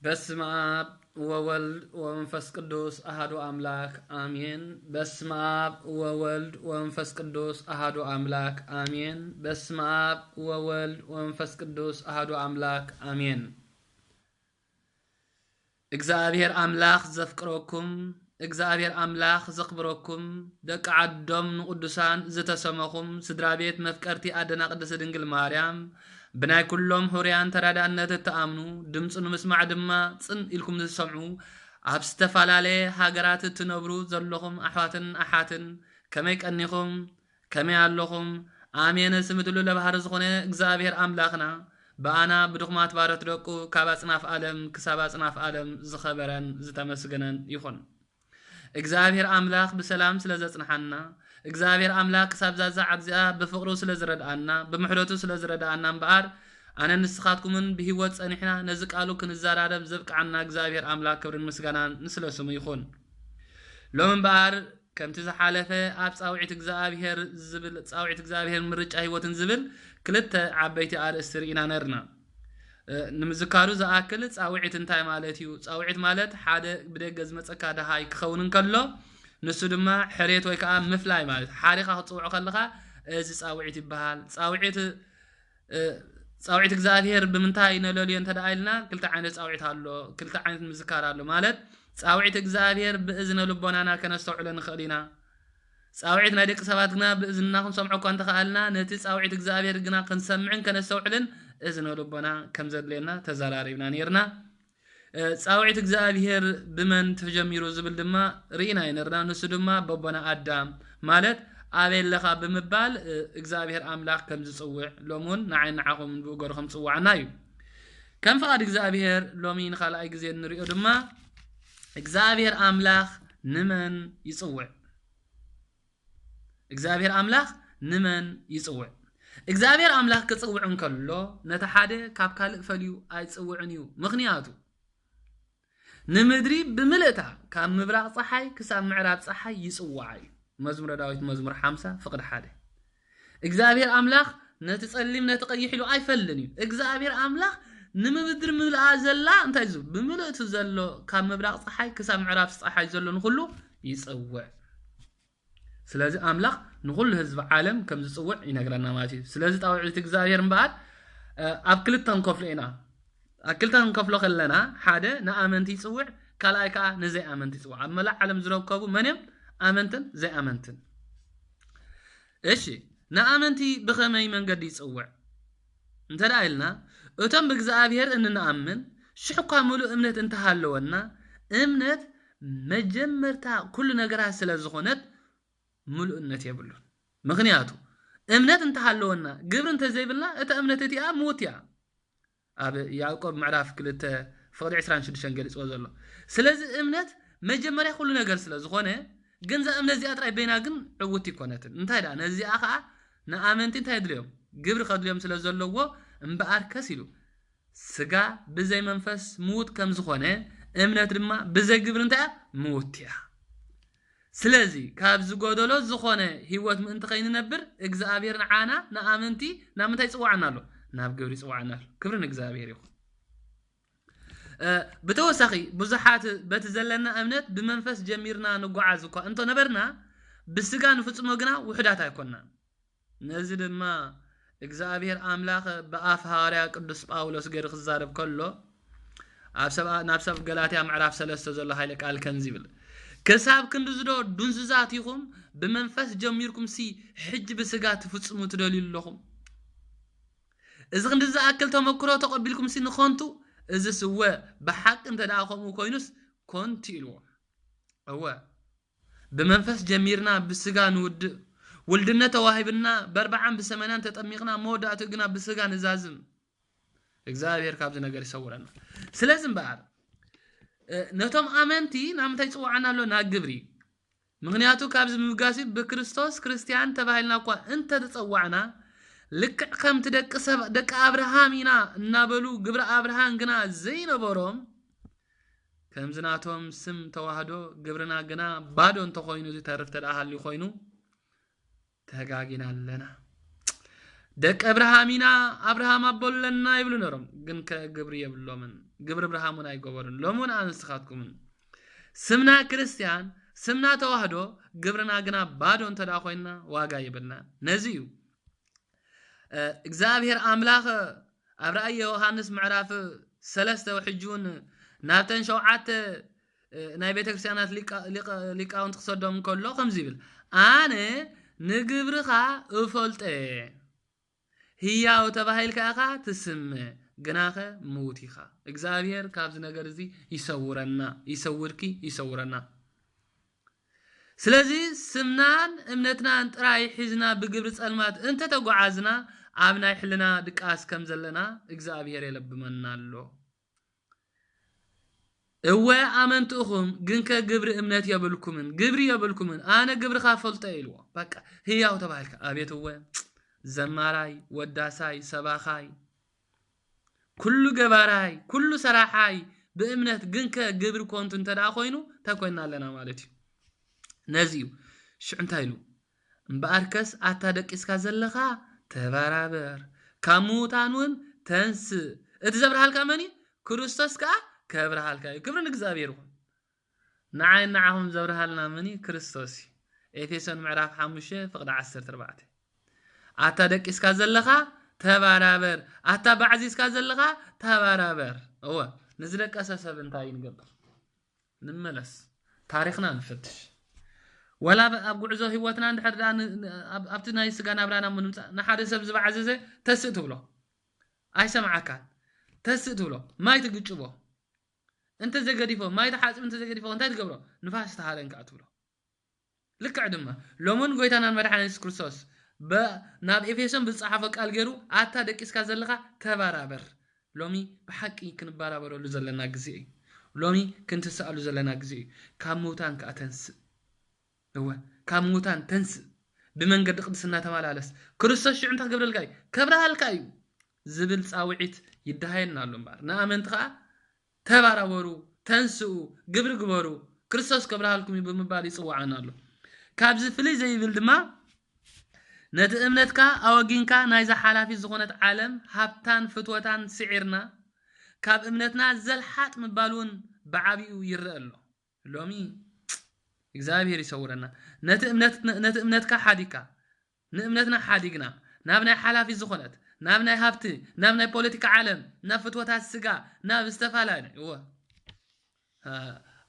በስመ አብ ወወልድ ወመንፈስ ቅዱስ አሐዱ አምላክ አሜን። በስመ አብ ወወልድ ወመንፈስ ቅዱስ አሐዱ አምላክ አሜን። በስመ አብ ወወልድ ወመንፈስ ቅዱስ አሐዱ አምላክ አሜን። እግዚአብሔር አምላክ ዘፍቅረኩም እግዚአብሔር አምላክ ዘኽብረኩም ደቂ ዓዶም ንቅዱሳን ዝተሰመኹም ስድራ ቤት መፍቀርቲ አደና ቅድስት ድንግል ማርያም ብናይ ኩሎም ሁርያን ተራዳእነት እተኣምኑ ድምፂ ንምስማዕ ድማ ፅን ኢልኩም ዝሰምዑ ኣብ ዝተፈላለየ ሃገራት እትነብሩ ዘለኹም ኣሕዋትን ኣሓትን ከመይ ቀኒኹም ከመይ ኣለኹም ኣሜን ስምትሉ ለባህሪ ዝኾነ እግዚአብሔር ኣምላኽና በኣና ብድኹማት ባረት ደቁ ካብ ኣጽናፍ ዓለም ክሳብ ኣጽናፍ ዓለም ዝኸበረን ዝተመስገነን ይኹን። እግዚአብሔር አምላክ በሰላም ስለዘጽናሐና እግዚአብሔር አምላክ ሳብዛዛ ዓብዚኣ በፍቅሩ ስለዝረዳአና በመሕረቱ ስለዝረዳአና እምበኣር ኣነ ንስኻትኩምን ብህይወት ጸኒሕና ነዚ ቃሉ ክንዛራረብ ዘብቃዓና እግዚአብሔር አምላክ ክብርን ምስጋናን ንስለስሙ ይኹን። ሎም እምበኣር ከምቲ ዝሓለፈ ኣብ ጻውዒት እግዚአብሔር ዝብል ጻውዒት እግዚአብሔር ምርጫ ህይወትን ዝብል ክልተ ዓበይቲ ኣርእስቲ ርኢና ነርና። ንምዝካሩ ዝኣክል ጻውዒት እንታይ ማለት እዩ? ጻውዒት ማለት ሓደ ብደገ ዝመጸካ ደሃይ ክኸውን እንከሎ ንሱ ድማ ሕሬት ወይ ከዓ ምፍላይ ማለት ሓሪኻ ክጽውዖ ከለኻ እዚ ጻውዒት ይበሃል። ጻውዒት እግዚአብሔር ብምንታይ ነለልዮ እንተደኣይልና ክልተ ዓይነት ጻውዒት ኣሎ፣ ክልተ ዓይነት ምዝካር ኣሎ ማለት ጻውዒት እግዚአብሔር ብእዝነ ልቦናና ከነስተውዕሎ ንኽእል ኢና። ጻውዒት ናይ ደቂ ሰባት ግና ብእዝንና ክንሰምዖ እኳ እንተኽኣልና ነቲ ጻውዒት እግዚአብሔር ግና ክንሰምዕን ከነስተውዕልን እዝነ ልቦና ከም ዘድልየና ተዘራሪብና ነርና። ጻውዒት እግዚአብሔር ብመን ተጀሚሩ ዝብል ድማ ርኢና ነርና። ንሱ ድማ በቦና አዳም ማለት ኣቤለኻ ብምባል እግዚአብሔር አምላክ ከም ዝጽውዕ ሎሙን ንዓይ ንዓኹም ብገርኹም ጽዋዕና እዩ። ከም ፍቃድ እግዚአብሔር ሎሚ ንኻልኣይ ግዜ ንሪኦ ድማ እግዚአብሔር አምላክ ንመን ይጽውዕ? እግዚአብሔር አምላክ ንመን ይጽውዕ? እግዚአብሔር አምላክ ክጽውዕ እንከሎ ነቲ ሓደ ካብ ካልእ ፈልዩ ኣይጽውዕን እዩ። ምክንያቱ ንምድሪ ብምልእታ ካብ ምብራቕ ፀሓይ ክሳብ ምዕራብ ፀሓይ ይጽዋዕ እዩ። መዝሙረ ዳዊት መዝሙር 50 ፍቅዲ 1 እግዚአብሔር አምላክ ነቲ ጸሊም ነቲ ቀይሕ ኢሉ ኣይፈልን እዩ። እግዚአብሔር አምላክ ንምድሪ ምልኣ ዘላ እንታይ እዩ ብምልእቱ ዘሎ ካብ ምብራቕ ፀሓይ ክሳብ ምዕራብ ፀሓይ ዘሎ ንኹሉ ይጽውዕ። ስለዚ አምላክ ንኹሉ ህዝቢ ዓለም ከም ዝጽውዕ ይነግረና ማለት እዩ። ስለዚ ጣውዒት እግዚአብሔር እምበኣር ኣብ ክልተ ንከፍሎ ኢና። ኣብ ክልተ ንከፍሎ ከለና ሓደ ንኣመንቲ ይጽውዕ፣ ካልኣይ ከዓ ንዘይኣመንቲ ይጽውዕ። ኣብ መላእ ዓለም ዝርከቡ መን እዮም? ኣመንትን ዘይኣመንትን። እሺ ንኣመንቲ ብኸመይ መንገዲ ይጽውዕ እንተዳ ኢልና እቶም ብእግዚአብሔር እንንኣምን ሽሕ እኳ ሙሉእ እምነት እንተሃለወና እምነት መጀመርታ ኩሉ ነገራት ስለ ዝኾነት ሙሉእነት የብሉን። ምክንያቱ እምነት እንተሃለወና ግብሪ እንተዘይብልና እታ እምነት እቲኣ ሞት እያ። ኣብ ያዕቆብ ምዕራፍ 2 ፍቅዲ 26 ገሊጽዎ ዘሎ። ስለዚ እምነት መጀመርያ ኩሉ ነገር ስለ ዝኾነ ግን ዛ እምነት እዚኣ ጥራይ በይና ግን ዕውት ይኮነትን። እንታይ ዳ ነዚኣ ከዓ ንኣመንቲ እንታይ የድልዮም? ግብሪ ከድልዮም ስለ ዘለዎ እምበኣር ከስ ኢሉ ስጋ ብዘይ መንፈስ ምውት ከም ዝኾነ እምነት ድማ ብዘይ ግብሪ እንታይ ምውት እያ። ስለዚ ካብ ዝጎደሎ ዝኾነ ህይወት ምእንቲ ከይንነብር እግዚአብሔር ንዓና ንኣመንቲ ናብ ምንታይ ይጽዋዕና ኣሎ? ናብ ግብሪ ይጽዋዕና ኣሎ። ክብሪ ንእግዚአብሔር ይኹን። ብተወሳኺ ብዙሓት በቲ ዘለና እምነት ብመንፈስ ጀሚርና ንጓዓዝ እኳ እንቶ ነበርና ብስጋ ንፍጽሞ ግና ውሕዳት ኣይኮንና። ነዚ ድማ እግዚአብሔር አምላክ ብኣፍ ሐዋርያ ቅዱስ ጳውሎስ ገይሩ ክዛረብ ከሎ ናብ ሰብ ገላትያ ምዕራፍ 3 ዘሎ ሃይለ ቃል ከምዚ ይብል ክሳብ ክንዲ ዝዶ ዱንዝዛት ይኹም ብመንፈስ ጀሚርኩም ሲ ሕጅ ብስጋ ትፍጽሙ ትደልዩ ኣለኹም። እዚ ክንዲ ዝኣክል ተመክሮ ተቐቢልኩም ሲ ንኾንቱ እዚ ስወ ብሓቂ እንተደኣ ከምኡ ኮይኑስ ኮንቲ ኢልዎ እወ ብመንፈስ ጀሚርና ብስጋ ንውድእ ውልድነት ተዋሂብና በ40 ብ80 ተጠሚቕና መወዳእቱ ግና ብስጋ ንዛዝም። እግዚአብሔር ካብዚ ነገር ይሰውረና። ስለዚ እምበኣር ነቶም ኣመንቲ ናብ ምንታይ ይጽውዓና ኣሎ? ናብ ግብሪ። ምክንያቱ ካብዚ ምብጋሲ ብክርስቶስ ክርስቲያን ተባሂልና እኳ እንተተጸዋዕና ልክዕ ከምቲ ደቂ አብርሃም ኢና እናበሉ ግብሪ አብርሃም ግና ዘይነበሮም ከምዚ ናቶም ስም ተዋህዶ ግብርና ግና ባዶ እንተኾይኑ ዝተርፍ ተደኣ ሃልዩ ኮይኑ ተጋጊና ኣለና። ደቅ አብርሃሚና አብርሃም አቦለና ይብሉ ነሮም ግን ከግብር የብሎምን ግብር አብርሃሙን አይጎበሩን ለሞን አንስኻትኩም ስምና ክርስቲያን ስምና ተዋህዶ ግብርና ግና ባዶን ተዳኾይና ዋጋ ይብልና ነዚዩ እግዚአብሔር አምላኽ አብራይ ዮሐንስ ምዕራፍ 3 ወሕጁን ናብተን ሸውዓተ ናይ ቤተ ክርስቲያናት ሊቃውንት ክሰዶም ከሎ ከምዚ ይብል አነ ንግብርኻ እፈልጠ ህያው ተባሂልካ ኢኻ ትስምዕ ግናኸ ሙቲኻ እግዚአብሔር ካብዚ ነገር እዚ ይሰውረና ይሰውርኪ ይሰውረና ስለዚህ ስምናን እምነትናን ጥራይ ሒዝና ብግብር ጸልማት እንተ ተጓዓዝና አብናይ ሕልና ድቃስ ከም ዘለና እግዚአብሔር የለብመናሎ እወ አመንቱኹም ግን ከግብር እምነት የብልኩምን ግብር የብልኩምን አነ ግብርኻ ፈልጠ ይልዎ በቃ ህያው ተባሂልካ አቤት እወ ዘማራይ ወዳሳይ ሰባኻይ ኩሉ ገባራይ ኩሉ ሰራሓይ በእምነት ግን ከግብር ኮንቱ እንተዳ ኮይኑ ተኮይና ለና ማለት እዩ ነዚዩ ሽንታይሉ እምበአርከስ አታ ደቂስካ ዘለኻ ተባራበር ካሙታኑን ተንስ እትዘብርሃልካ መኒ ክርስቶስ ካ ከብርሃልካ ክብርን እግዚአብሔር ይሁን ንዓይና ዓሁን ዘብርሃልና መኒ ክርስቶስ ኤፌሶን ምዕራፍ 5 ፍቅድ 14 አታ ደቂስካ ዘለኻ ተባራበር አታ ባዕዚስካ ዘለኻ ተባራበር እወ ንዝደቀሰ ሰብ እንታይ ንገብር ንመለስ ታሪኽና ንፈትሽ ወላ አብጉዕዞ ህይወትና እንድሕር ኣብቲ ናይ ስጋና ብራና ምንምፃ ንሓደ ሰብ ዝባዓዘዘ ተስእ ትብሎ ኣይሰማዓካ ተስእ ትብሎ ማይ ትግጭቦ እንተ ዘገዲፎ ማይ ተሓጽብ እንተ ዘገዲፎ እንታይ ትገብሮ ንፋስ ተሃለንካ ትብሎ ልክዕ ድማ ሎሞን ጎይታናን መድኃኒት ኢየሱስ ክርስቶስ ናብ ኤፌሶን ብጽሓፈ ቃል ገይሩ አታ ደቂስካ ዘለኻ ተባራበር ሎሚ በሐቂ ክንባራበረሉ ዘለና ግዜ ሎሚ ክንትሰአሉ ዘለና ግዜ ካብ ሙታን ከአተንስ እወ ካብ ሙታን ተንስ ብመንገድ ቅድስና ተማላለስ ክርስቶስ ሽዑንታ ገብረልካይ ከብረሃልካ እዩ ዝብል ጻውዒት ይደሃየልና ኣሎ እምበር ንኣመንትኻ ተባራበሩ ተንስኡ ግብር ግበሩ ክርስቶስ ከብረሃልኩም ብምባል ይጽዋዓና ኣሎ ካብዚ ፍልይ ዘይብል ድማ ነቲ እምነትካ ኣወጊንካ ናይዛ ሓላፊ ዝኾነት ዓለም ሃብታን ፍትወታን ስዒርና ካብ እምነትና ዘልሓጥ ምባሉን ብዓቢኡ ይርአ ኣሎ ሎሚ እግዚአብሔር ይሰውረና ነቲ እምነትካ ሓዲካ ንእምነትና ሓዲግና ናብ ናይ ሓላፊ ዝኾነት ናብ ናይ ሃብቲ ናብ ናይ ፖለቲካ ዓለም ናብ ፍትወታት ስጋ ናብ ዝተፋላለ እወ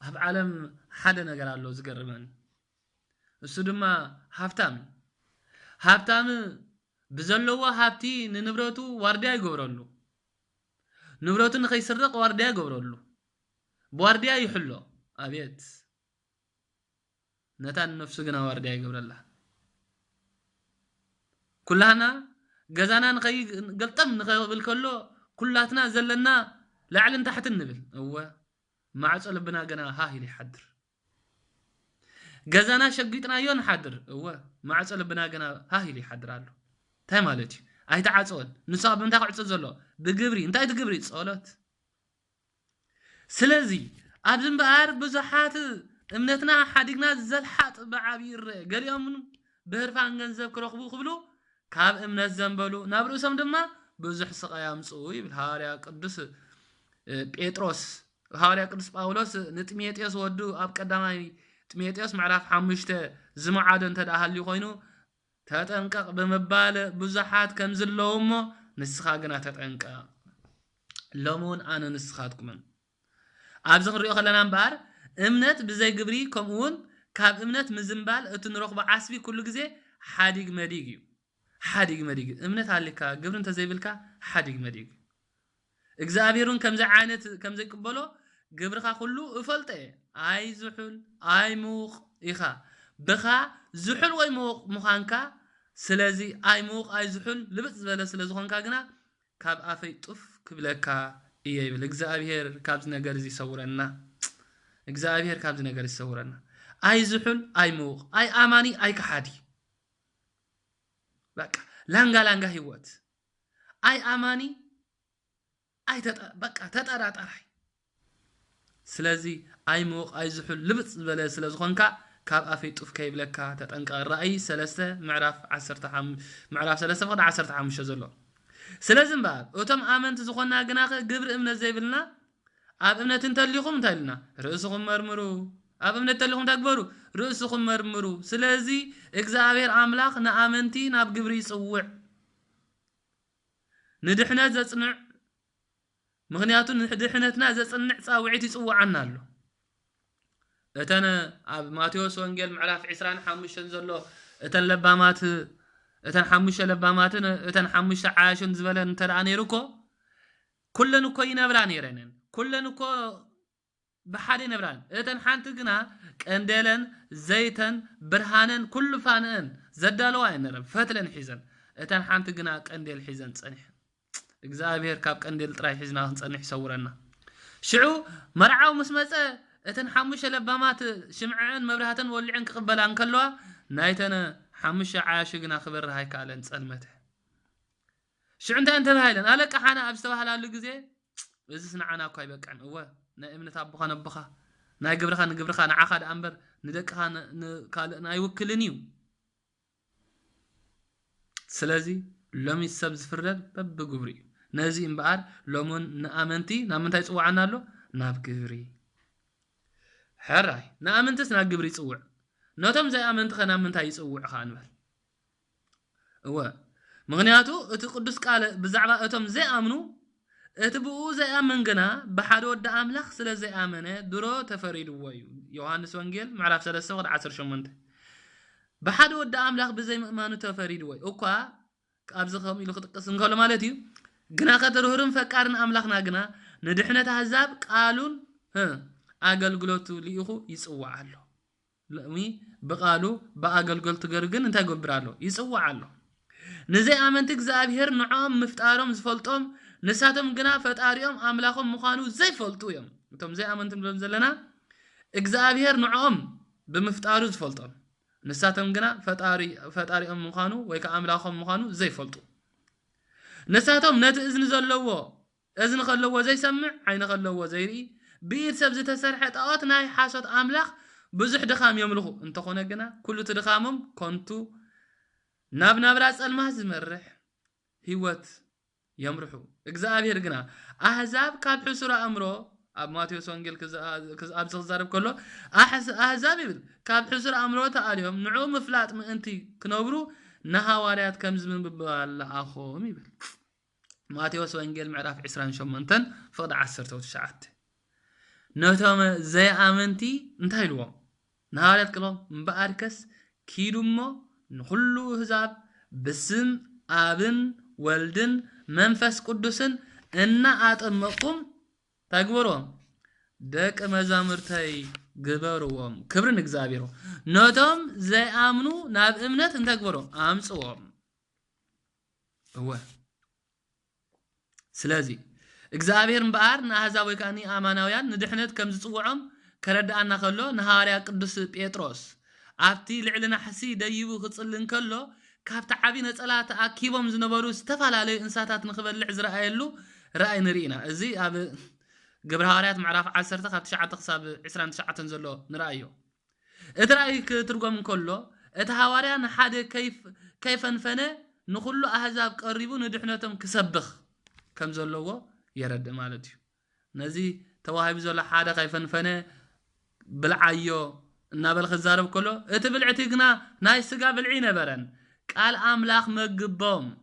ኣብ ዓለም ሓደ ነገር ኣሎ ዝገርመን እሱ ድማ ሃብታም ብዘለዎ ሃብቲ ንንብረቱ ዋርድያ ይገብረሉ ንብረቱ ንኸይስረቕ ዋርድያ ይገብረሉ በዋርድያ ይሕሎ አቤት ነታን ነፍሱ ግና ዋርድያ ይገብረላ ኩላና ገዛና ንኸይ ገልጠም ንኸብል ከሎ ኩላትና ዘለና ላዕልን ታሕትን ንብል እወ ማዕጾ ልብና ገና ሃሂል ይሓድር ገዛና ሸጊጥናዮ ንሓድር እወ ማዕጾ ልብና ገና ሃሂል ይሓድራሉ እንታይ ማለት እዩ ኣይተዓጾን ንስኻ ብምንታይ ክዕጾ ዘሎ ብግብሪ እንታይ ትግብሪ ጸሎት ስለዚ ኣብዚ እምበኣር ብዙሓት እምነትና ሓዲግና ዘልሓጥ ብዓቢ ይርአ ገሊኦም ብህርፋን ገንዘብ ክረኽቡ ክብሉ ካብ እምነት ዘንበሉ ናብ ርእሶም ድማ ብዙሕ ስቃይ ኣምጽኡ ይብል ሐዋርያ ቅዱስ ጴጥሮስ ሐዋርያ ቅዱስ ጳውሎስ ንጢሞቴዎስ ወዱ ኣብ ቀዳማይ ጢሞቴዎስ ምዕራፍ 5 ዝመዓዶ እንተዳሃሉ ኮይኑ ተጠንቀቕ ብምባል ብዙሓት ከም ዘለዉ እሞ ንስኻ ግና ተጠንቀቕ ሎሙን ኣነ ንስኻትኩምን ኣብዚ ክንሪኦ ከለና እምበኣር እምነት ብዘይ ግብሪ ከምኡውን ካብ እምነት ምዝምባል እቲ ንረኽቦ ዓስቢ ኩሉ ግዜ ሓዲግ መዲግ እዩ ሓዲግ መዲግ እምነት አለካ ግብር እንተ ዘይብልካ ሓዲግ መዲግ እግዚአብሔርን ከምዚ ዓይነት ከምዚ ይቅበሎ ግብርኻ ኩሉ እፈልጠ አይ ዝሑል አይ ሙቕ ኢኻ በኻ ዝሑል ወይ ሙቕ ምዃንካ ስለዚ አይ ሙቕ አይ ዝሑል ልብጽ ዝበለ ስለ ዝኾንካ ግና ካብ ኣፈይ ጡፍ ክብለካ እየ ይብል እግዚአብሔር ካብዚ ነገር እዚ ይሰውረና እግዚአብሔር ካብዚ ነገር ይሰውረና አይ ዝሑል አይ ሙቕ አይ አማኒ አይ ከሓዲ በቃ ላንጋ ህይወት አይ አማኒ አይ በቃ ተጠራጣራይ ስለዚ አይ ሙቕ አይ ዝሑል ልብጽ ዝበለ ስለ ዝኾንካ كاب أفي طف كيف لك تتنقى الرأي سلسة معرف 3 فقط 15 زلو سلازم بعد وتم آمنت زخونا جناخ قبر إمنا زي بلنا أب إمنا تنتليكم تلنا رؤسكم مرمرو أب إمنا تليكم تكبروا رؤسكم مرمرو سلازي إجزاء أملاخ نآمنتي ناب قبري صوع ندحنا زصنع مغنياتو ندحنتنا زصنع صاوعتي صوع عنا له اتنا اب ماتيوس وانجيل معراف 25 زلو اتن لبامات اتن 5 لباماتن اتن 5 عاشن زبلن ترا نيركو كلنكو ينبرا نيرنن كلنكو بحد نبران اتن حانت غنا قندلن زيتن برهانن كل فانن زدالو اينرم فتلن حيزن اتن حانت غنا قندل حيزن صنح እግዚአብሔር ካብ ቀንዴል ጥራይ ሒዝና ክንጸንሕ ይሰውረና ሽዑ መርዓው መስመጸ እተን 5 ለባማት ሽምዓን መብራህተን ወልዕን ክቅበላን ከለዋ ናይተነ 5 ዓሽግና ክበር ሃይካለን ጸልመተ ሽዑ እንተ ባይለን አለቃ ሓና ኣብ ዝተባሃላሉ ግዜ እዚ ስናዓና እኮ አይበቃን እወ ናይ እምነት አቡኻ ነብኻ ናይ ግብርኻ ንዓኻ ደአንበር ንደቅኻ ካልእ አይውክልን እዩ ስለዚ ሎሚ ሰብ ዝፍረድ በብግብሪ ነዚ እምባር ሎሞን ንአመንቲ ናምንታይ ጽዋዓና ኣሎ ናብ ግብሪ حراي نامنتس نا غبري صوع نوتم زي امنت خنا منتا يصوع خانبل هو مغنياتو ات قدس قال بزعبا اتم زي امنو اتبو زي امن غنا بحد ود املاخ سلا زي امنه درو تفريد ويو يوحنس وانجيل معرف 3:18 بحد ود املاخ بزي مانو تفريد وي اوكا ابزخم يلو خطقس انكل مالتي غنا خطرهرن فقارن املاخنا غنا ندحنه حزاب قالون አገልግሎቱ ሊሁ ይጽዋዓሉ ለሚ በቃሉ በአገልግሎት ገርግን እንታይ ጎብራሉ ይጽዋዓሉ ነዘይ አመንት እግዚአብሔር ንዓም ምፍጣሮም ዝፈልጦም ንሳቶም ግና ፈጣሪኦም አምላኾም ምዃኑ ዘይፈልጡ እዮም እቶም ዘይ አመንት ብሎም ዘለና እግዚአብሔር ንዓም በምፍጣሩ ዝፈልጦም ንሳቶም ግና ፈጣሪኦም ምዃኑ ወይ ከአምላኾም ምዃኑ ዘይፈልጡ ንሳቶም ነቲ እዝን ዘለዎ እዝን ከለዎ ዘይሰምዕ ዓይነ ከለዎ ዘይርኢ بيت سبز تسرح طاوات ناي حاسد املاخ بزح دخام يملخو انت خونه غنا كله تدخامم كنتو نابرا صلماز مرح هيوت يمرحو እግዚአብሔር ግና አህዛብ ካብ ሕሱራ አምሮ ኣብ ማቴዎስ ወንጌል ከዛብ ዝዛረብ ከሎ አህዛብ ይብል ካብ ሕሱራ አምሮ ተአልዮም ንዑ ምፍላጥ ምእንቲ ክነብሩ ነሐዋርያት ከም ዝምብባል አኾም ይብል ማቴዎስ ወንጌል ምዕራፍ 28 ፍቅድ 19 نوتام زي آمنتي انتهيلوا نهارات كلام مباركس كيدومو نخلو هزاب بسم آبن والدن منفس قدسن إنا آتمقم تقبروهم دك مزامرتاي قبروهم كبرن اكزابيرو نوتام زي آمنو ناب امنت انتقبروهم آمسوهم هو سلازي እግዚአብሔር ምባር ናህዛብ ወይ ካኒ አማናውያን ንድሕነት ከም ዝጽውዖም ከረዳአና ከሎ ነሐዋርያ ቅዱስ ጴጥሮስ ኣብቲ ልዕልና ሕሲ ደይቡ ክጽልን ከሎ ካብቲ ዓቢ ነጸላት ኣኪቦም ዝነበሩ ዝተፋላለዩ እንስሳታት ንኽበልዕ ዝረአየሉ ራእይ ንሪኢና እዚ ኣብ ግብረ ሐዋርያት ምዕራፍ 10 ካብ 9 ክሳብ 29 ዘሎ ንራእዮ እቲ ራእይ ክትርጎም ከሎ እቲ ሐዋርያ ንሓደ ከይፈንፈነ ንኹሉ ኣህዛብ ቀሪቡ ንድሕነቶም ክሰብኽ ከም ዘለዎ يرد مالتي نزي تواهب زولا حدا خايفنفنه بلعيو نابل خزارب كله اتبلعتي غنا ناي سغا بلعي نبرن قال املاخ مغبوم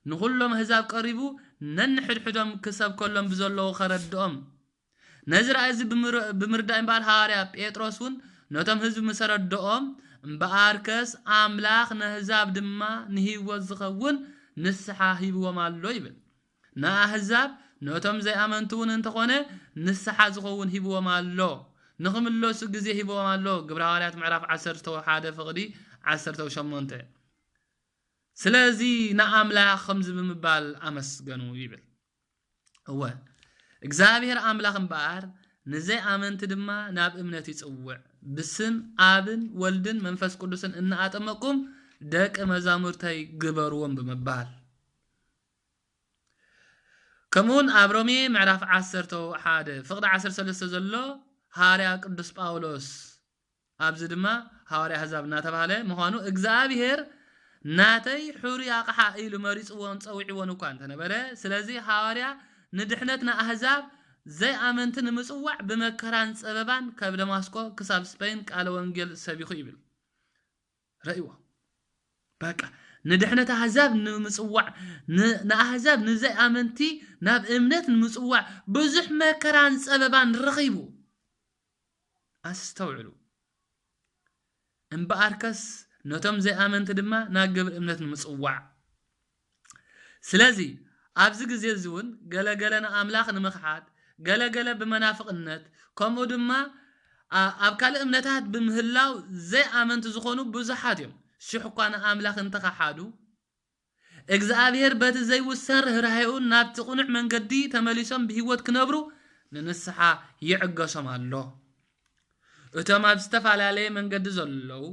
نخلهم حساب قريبو ننحدحدهم كسب كلهم بزلو خردهم نزر از بمرداين بال حاريا بيتروسون نوتم حزب مسردهم باركس املاخ نحساب دما نهيو زخون نسحا هيبو مالو يبل نا حزاب نوتم زي امنتون انت خونه نسحا زخون هيبو مالو نخملو سو غزي هيبو مالو ግብረ ሐዋርያት ምዕራፍ 11 ፍቅዲ 18 ስለዚ ንአምላኽ ከምዝ ብምባል አመስገኑ ይብል هو እግዚአብሔር አምላኽ እምባር ንዘይ አመንት ድማ ናብ እምነት ይጽውዕ ብስም አብን ወልድን መንፈስ ቅዱስን እናአጠመቁም ደቀ መዛሙርታይ ግበርዎም ብምባል كمون أبرومي معرف 11 فقد 13 زلو هاريا قدس باولوس ابز دما حواري حزابنا تباله مخانو እግዚአብሔር ናተይ حوري አقሓ ኢሉ መሪጽዎን ጸውዒዎን እኳ እንተነበረ ስለዚህ حوارያ ንድሕነትና አህዛብ ዘይ አመንት ንምጽዋዕ በመከራን ጸበባን ካብ ደማስቆ ክሳብ ስፔን ቃለ ወንጌል ሰቢኹ ይብል ረእይዎ በቃ ንድሕነት አህዛብ ንምጽዋዕ ንአህዛብ ንዘይ አመንቲ ናብ እምነት ንምጽዋዕ ብዙሕ መከራን ጸበባን ረኺቡ አስተውዕሉ እምበአርከስ ነቶም ዘይ አመንቲ ድማ ናብ ግብር እምነት ንምጽዋዕ ስለዚ ኣብዚ ግዜ ዝውን ገለገለና አምላኽ ንምኽሓት ገለገለ በመናፍቅነት ከምኡ ድማ ኣብ ካለ እምነታት በምህላው ዘይ አመንቲ ዝኾኑ ብዙሓት እዮም ሽሕኳና አምላኽ እንተኻሓዱ እግዚአብሔር በት ዘይ ወሰር ርሃዩ ናብ ትቁንዕ መንገዲ ተመሊሶም በህይወት ክነብሩ ንንስሓ ይዕገሶም አሎ እቶም ኣብ ዝተፋላለየ መንገዲ ዘለው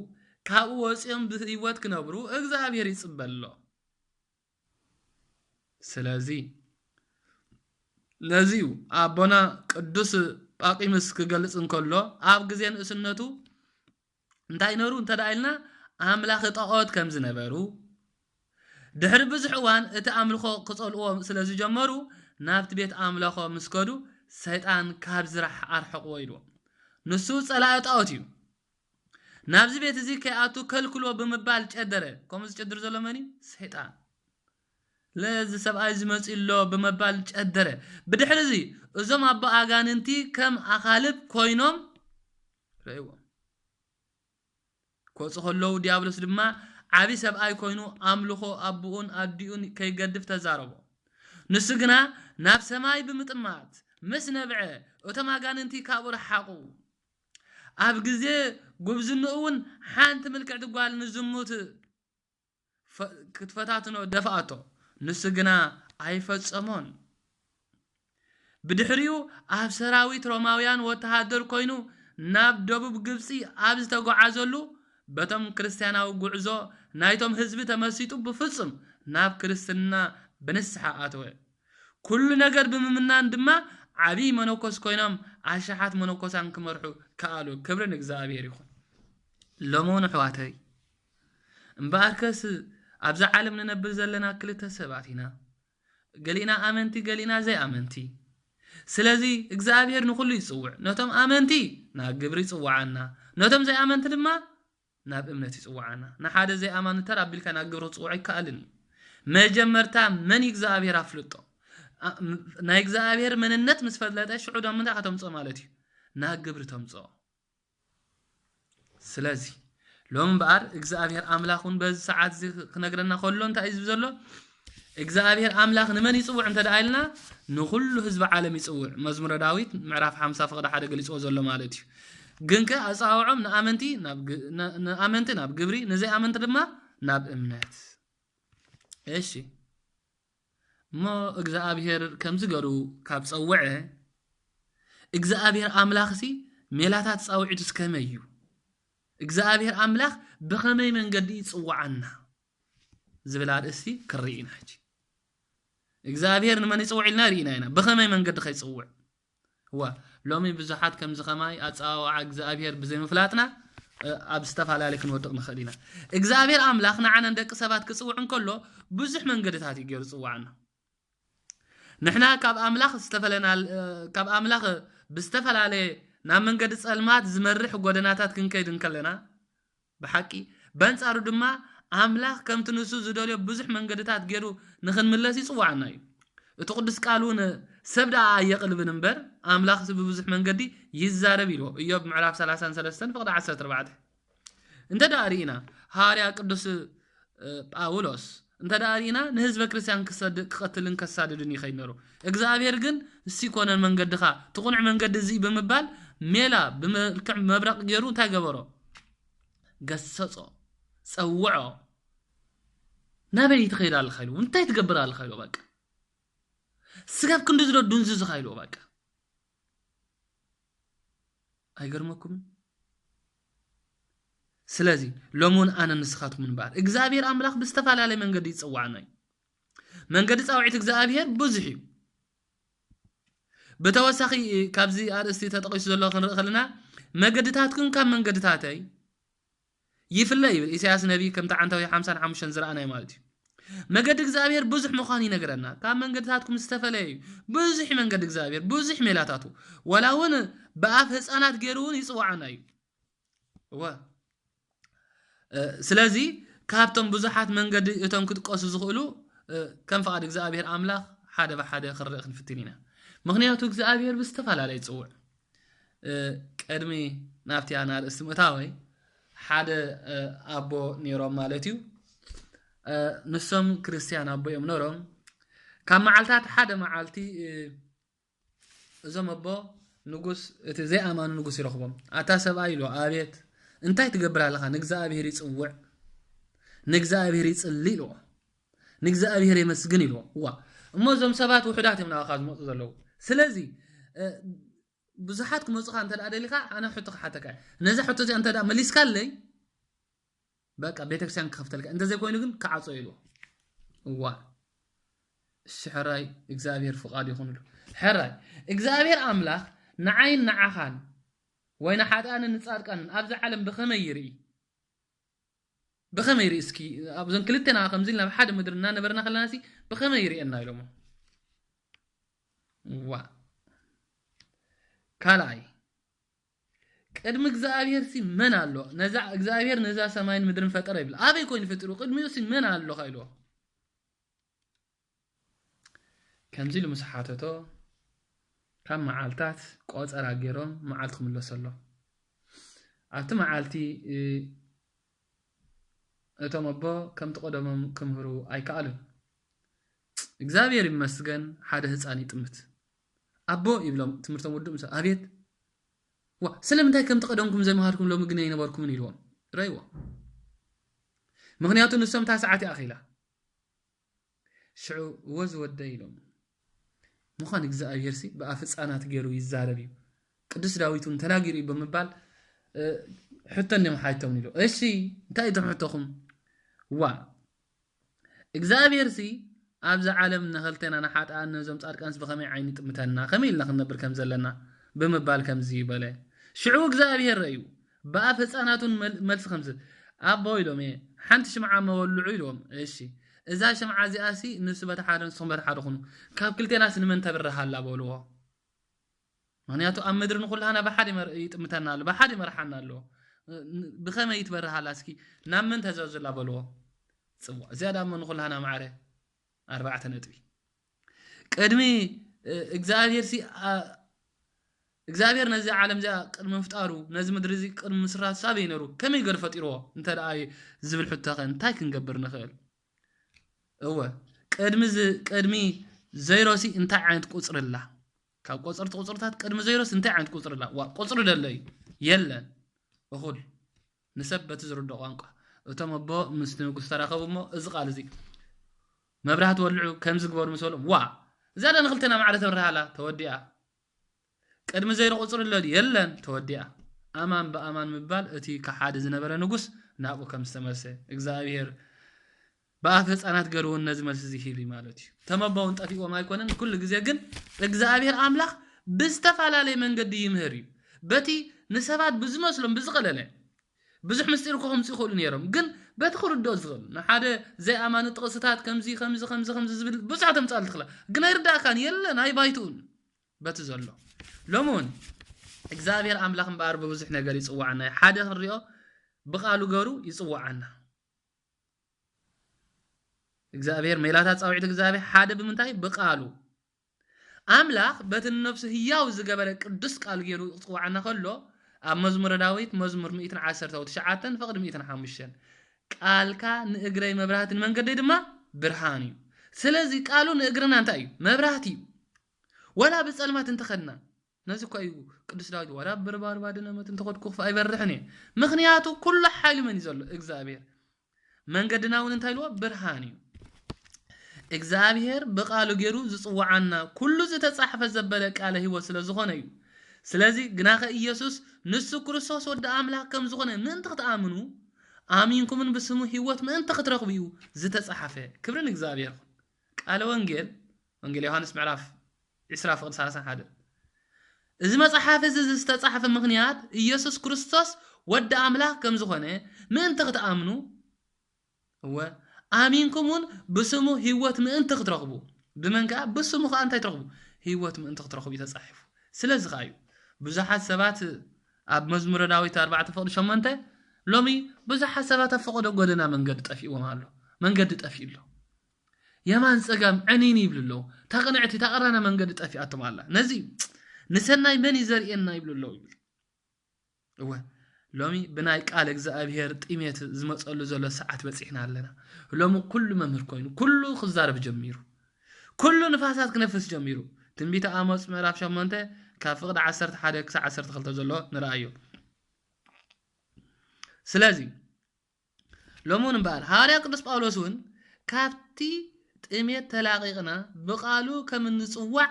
ካብ ወጽዮም በህይወት ክነብሩ እግዚአብሔር ይጽበሎ ስለዚህ ለዚሁ አቦና ቅዱስ ጳቂምስ ክገልጽ እንከሎ ኣብ ግዜን እስነቱ እንታይ ነሩ እንተዳይልና አምላኽ ጣዖት ከም ዝነበሩ ድሕሪ ብዙሕ እዋን እቲ አምልኾ ክጸልዎ ስለዚ ጀመሩ ናብቲ ቤት አምልኾ ምስከዱ ሰይጣን ካብ ዝራሕ አርሕቆ ይዶ ንሱ ጸላእ ጣዖት እዩ ናብዚ ቤት እዚ ከኣቱ ከልክሎ በመባል ጨደረ ከምዝ ጨድር ዘሎ መኒ ሰይጣን ለዚ ሰብኣይ ዝመጽሎ በመባል ጨደረ ብድሕሪዚ እዞም አባ አጋንንቲ ከም አኻልብ ኮይኖም ረይዎ ኮጽኸለው ዲያብሎስ ድማ ዓቢ ሰብኣይ ኮይኑ አምልኾ አቡኡን አዲኡን ከይገድፍ ተዛረቦ ንሱ ግና ናብ ሰማይ ብምጥማት ምስ ነብዐ እቶም አጋንንቲ ካብ ረሓቁ ኣብ ግዜ ጉብዝንኡን ሓንቲ ምልክዕቲ ጓል ንዝሙት ክትፈታትኖ ደፋአቶ ንሱ ግና አይፈጸሞን ብድሕሪው ኣብ ሰራዊት ሮማውያን ወተሃደር ኮይኑ ናብ ደቡብ ግብጺ ኣብ ዝተጓዓዘሉ በቶም ክርስቲያናዊ ጉዕዞ ናይቶም ህዝቢ ተመሲጡ በፍጹም ናብ ክርስትና በንስሓ አተወ ኩሉ ነገር በመምናን ድማ ዓቢ መነኮስ ኮይኖም አሻሓት መነኮሳን ክመርሑ ከአሉ ክብርን እግዚአብሔር ይኹን ለሞን ሕዋተይ እምበአርከስ ኣብዛ ዓለም ነነብር ዘለና ክልተ ሰባት ኢና ገሊና አመንቲ ገሊና ዘይ አመንቲ ስለዚ እግዚአብሔር ንኹሉ ይጽውዕ ነቶም አመንቲ ናብ ግብሪ ይጽዋዓና ነቶም ዘይ አመንቲ ድማ ናብ እምነት ይጽዋዓና ንሓደ ዘይ አማን ተራብልካ ናብ ግብሪ ጽውዕ ይከአልን መጀመርታ መን እግዚአብሔር አፍልጦ ናይ እግዚአብሔር መንነት መስፈለጠ ሽዑ ደም እንታኸተምጾ ማለት እዩ ናብ ግብሪ ተምጾ ስለዚ ሎም በአር እግዚአብሔር አምላኹን በዚ ሰዓት ክነግረና ከሎ እንታይ እዩ ዘሎ እግዚአብሔር አምላኽ ንመን ይጽውዕ እንተዳይልና ንኹሉ ህዝብ ዓለም ይጽውዕ መዝሙረ ዳዊት ምዕራፍ 50 ፍቅደ 1 ገልጾ ዘሎ ማለት እዩ ግን ከአጻውዖም ንአመንቲ ናብ ግብሪ ነዘይ አመንቲ ድማ ናብ እምነት እሺ ሞ እግዚአብሔር ከምዝ ገሩ ካብ ጸውዐ እግዚአብሔር አምላኽሲ ሜላታት ጻውዒት እስከመዩ እግዚአብሔር አምላኽ በኸመይ መንገዲ ይጽዋዓና ዝብላል እስቲ ክርኢና እንጂ እግዚአብሔር ንመን ይጽውዕልና ሪኢና ኢና በኸመይ መንገዲ ከይጽውዕ ዋ ሎሚ ብዙሓት ከም ዝኸማይ አጻዋዓ እግዚአብሔር ብዘይ ምፍላጥና ኣብ ዝተፋላለየ ክንወድቕ ንኽእል ኢና እግዚአብሔር አምላኽ ንዓና ደቂ ሰባት ክጽውዕ እንከሎ ብዙሕ መንገድታት ይገይሩ ጽዋዓና ንሕና ካብ አምላኽ ዝተፈለናል ካብ አምላኽ ብዝተፈላለየ ናብ መንገዲ ጸልማት ዝመርሕ ጎደናታት ክንከይድ እንከለና ብሓቂ በንጻሩ ድማ አምላኽ ከምቲ ንሱ ዝደልዮ ብዙሕ መንገድታት ገይሩ ንኽንምለስ ይጽዋዓና እዩ እቲ ቅዱስ ቃሉን ሰብዳ የቅልብን እምበር አምላኽ ብብዙሕ መንገዲ ይዛረብ ኢሎ ኢዮብ ምዕራፍ 33 ፍቅደ 14 እንተ ዳሪና ሐዋርያ ቅዱስ ጳውሎስ እንተ ዳሪና ንህዝበ ክርስቲያን ክቀትልን ከሳድድን ይኸይነሩ እግዚአብሔር ግን እሲ ኮነን መንገድኻ ትቁንዕ መንገዲ እዚ በመባል ሜላ በመልክዕ መብረቅ ገይሩ እንታይ ገበሮ ገሰጾ ጸውዖ ናበይ ትኸይድ አልኸይሉ እንታይ ትገብር አልኸይሉ በቃ ስጋብ ክንዱ ዝረዱን ዝኸይሉ በቃ አይገርመኩም ስለዚህ ለሞን አነ ንስኻቱም እንባር እግዚአብሔር አምላኽ በስተፋላለየ መንገዲ ይጽዋዕና መንገዲ ጻውዒት እግዚአብሔር ብዙሕ እዩ በተወሳኺ ካብዚ አርእስቲ ተጠቂሱ ዘሎ ክንርኢ ከለና مجدتاتكم كم من جدتاتي يفلي إسياس نبي كم تعنتوا 55 زرعنا مالتي مجد إغزابير بزح مخاني نقرنا كم من جدتاتكم استفلي بزح من جد إغزابير بزح ميلاتاتو ولا ون بقى هسانات جيرون يصوعنا و سلازي كابتن بزحات من قد يتم كتقص زخلو كم فقد إغزابير أملاخ حدا بحدا خرق الفتنينا مغنياتو إغزابير بستفال على يتصوع قدمي نافتي أنا الاستمتاوي حدا أبو نيروم مالتيو نسم كريستيان أبو يوم نورم كم معلتات حدا معلتي زم أبو نقص زي أمان نقص يرخبهم أتاسب أيلو آبيت انتي تقبل على خان نجزاء بهري تصوع نجزاء بهري تصليلو نجزاء بهري مسجنيلو هو معظم سبات وحدات من أخذ مقصلو سلازي بزحاتكم مصخان انت ادليخا انا حطك حتك نزا حطو زي انت دا مليس كالي بقى بيتكسان كفتلك انت زي كوينو كن كعصو يلو وا الشحراي اغزابير فقاد يكون له حراي اغزابير املاح نعين نعخان وين حدان نصادقن ابز عالم بخميري اسكي ابزن كلتنا خمزيلنا بحد مدرنا نبرنا خلانسي بخميري انا يلوم وا كالاي قدم እግዚአብሔር ሲ ምን አሎ ነዛ እግዚአብሔር ነዛ ሰማይን ምድርን ፈጠረ ይብል አበይ ኮይን ፈጥሩ ቅድሚው ሲ ምን አሎ ኻይሎ ከምዚሉ መስሓተቶ ከም መዓልታት ቆጸራ ገይሮም መዓልትኩም ለሰሎ ኣብቲ መዓልቲ እቶም ኣቦ ከም ተቆደሞም ክምህሩ ኣይከኣሉን እግዚአብሔር ይመስገን ሓደ ህፃን ይጥምት አቦ ይብሎም ትምርቶም ወዱም አቤት ዋ ስለምንታይ ከም ተቀደምኩም ዘማሃርኩም ሎም ግን ይነበርኩም ይልዎም ረይዎ ምክንያቱ ንሶም ታሰዓት ኣኺላ ሽዑ ወዝ ወደ ይሎም ምዃን እግዚአብሔር ሲ በአፍጻናት ገይሩ ይዛረብ ቅዱስ ዳዊቱን ተናጊሩ በመባል ሕተንም ሓይቶም ይሎ እሺ እንታይ ደምሕተኹም ዋ እግዚአብሔር ሲ أبز عالم نخلتنا نحات عن نزوم صاركانس بخمي عيني تمتنا خميل نخنبر كم زلنا بمبال كم زي بلا شعو እግዚአብሔር رأيو بقى فصاناتون ملس خمس أبو يلوم حنت شمعة مولعو يلوم إيشي إذا شمعة زياسي نسبة حادن صمبر حادخونو كاب كلتنا سنمن تبرها الله بولوه معناته أمدر نقول أنا بحد يتمتنا له بحد مرحنا له بخمي يتبرها لاسكي نامن تزوج الله بولوه سوا زيادة من نقول أنا معره 4 نطبي قدمي እግዚአብሔር ሲ እግዚአብሔር ነዚ ዓለም ዛ ቅድመ ፍጣሩ ነዚ ምድሪ ዚ ቅድመ መስራት ሳብ ይነሩ ከመይ ገር ፈጢሮ እንተ ዳይ ዝብል ሕተኸ እንታይ ክንገብር ንኽእል እወ ቅድሚ ዘይሮሲ እንታይ ዓይነት ቁጽርላ ካብ ቁጽርታት ቅድሚ ዘይሮሲ እንታይ ዓይነት ቁጽርላ ዋ ቁጽር ደለይ የለን እኹል ንሰበት ዝርዶ ቋንቋ እቶም ኣቦ ምስ ንጉስ ተራኸቡሞ እዚ ቃል እዚ مبرهات ولعو كم زقبر مسولو وا زاد نخلتنا مع عادة الرحلة توديها قد مزير قصر اللودي يلن توديها أمان بأمان مبال اتي كحاد زنبرا نقص نابو كم استمسي اكزابير بأفز أنا تقرون نزم السزيحي لي مالوتي تمبا وانت أفيق وما يكونن كل قزيقن اكزابير أملاخ بستفعل علي من قد يمهري باتي نسبات بزمسلم بزغلالي بزح مستيركم سيخولون يرم قن بتخور الدوزغل نحاده زي أمان التقصتات كمزي خمزة زبل بسعة متقال تخلا قنا يردا كان يلا ناي بايتون بتزلو لومون እግዚአብሔር አምላክን ባር በብዙሕ ነገር ይጽዋዕና ሓደ ህሪኦ በቃሉ ገሩ ይጽዋዕና እግዚአብሔር ሜላታ ጻውዒት እግዚአብሔር ሓደ ብምንታይ በቃሉ አምላክ በትነፍስ ህያው ዝገበረ ቅዱስ ቃል ገሩ ይጽዋዕና ከሎ ኣብ መዝሙረ ዳዊት መዝሙር 119 ፈቅድ 105 ቃልካ ንእግረይ መብራህትን መንገደይ ድማ ብርሃን እዩ ስለዚህ ቃሉ ንእግረና እንታይ እዩ መብራህት እዩ ወላ በጸልማት እንተኸድና ነዚ ኮይ ቅዱስ ዳዊት ወራ በርባር ባድነመት እንተኸድኩ አይበርሕኒ ምክንያቱ ኩሉ ሓይል መን ይዘሎ እግዚአብሔር መንገድናውን እንታይ ልዎ ብርሃን እዩ እግዚአብሔር በቃሉ ገሩ ዝጽዋዓና ኩሉ ዝተጻሕፈ ዘበለ ቃለ ህይወት ስለዝኾነ እዩ ስለዚህ ግናኸ ኢየሱስ ንሱ ክርስቶስ ወደ አምላክ ከም ዝኾነ ምን ተተአምኑ አሚንኩምን በስሙ ህይወት ምን ተኸትረኽቡ እዩ ዝተጻሕፈ ክብርን እግዚአብሔር ቃለ ወንጌል ዮሐንስ ምዕራፍ 20 31 إذا مصحف إذا استصحف مغنيات يسوع كريستوس ود أملاك كم زخنة من تغتأمنوا هو آمينكمون بسمو هيوت من تغترغبوا بمنك بسمو أنت ترغبوا هيوت من تغترغبوا يتصحف سلز غايو بزحات سبات أب مزمور داويت 4 فقد شمنته لومي بزحات سبات فقد قدنا من قد تفي ومالو من قد تفي له يمان سقام عنيني بلو تقنعتي تقرنا من قد تفي أتم الله نزي نسناي من يزرئنا يبلو هو لومي بنايك قال እግዚአብሔር ጥሜት ዝመጸሉ ዘሎ ሰዓት በጽሕና ኣለና ሎሙ ኩሉ መምህር ኮይኑ ኩሉ ክዛረብ ጀሚሩ ኩሉ ንፋሳት ክነፍስ ጀሚሩ ትንቢተ አሞጽ ምዕራፍ 8 ካብ ፍቅድ 11 ክሳብ 12 ዘሎ ንራእዩ ስለዚ ሎሙን ባር ሐዋርያ ቅዱስ ጳውሎስን ካብቲ ጥሜት ተላቂቅና በቃሉ ከም ንጽዋዕ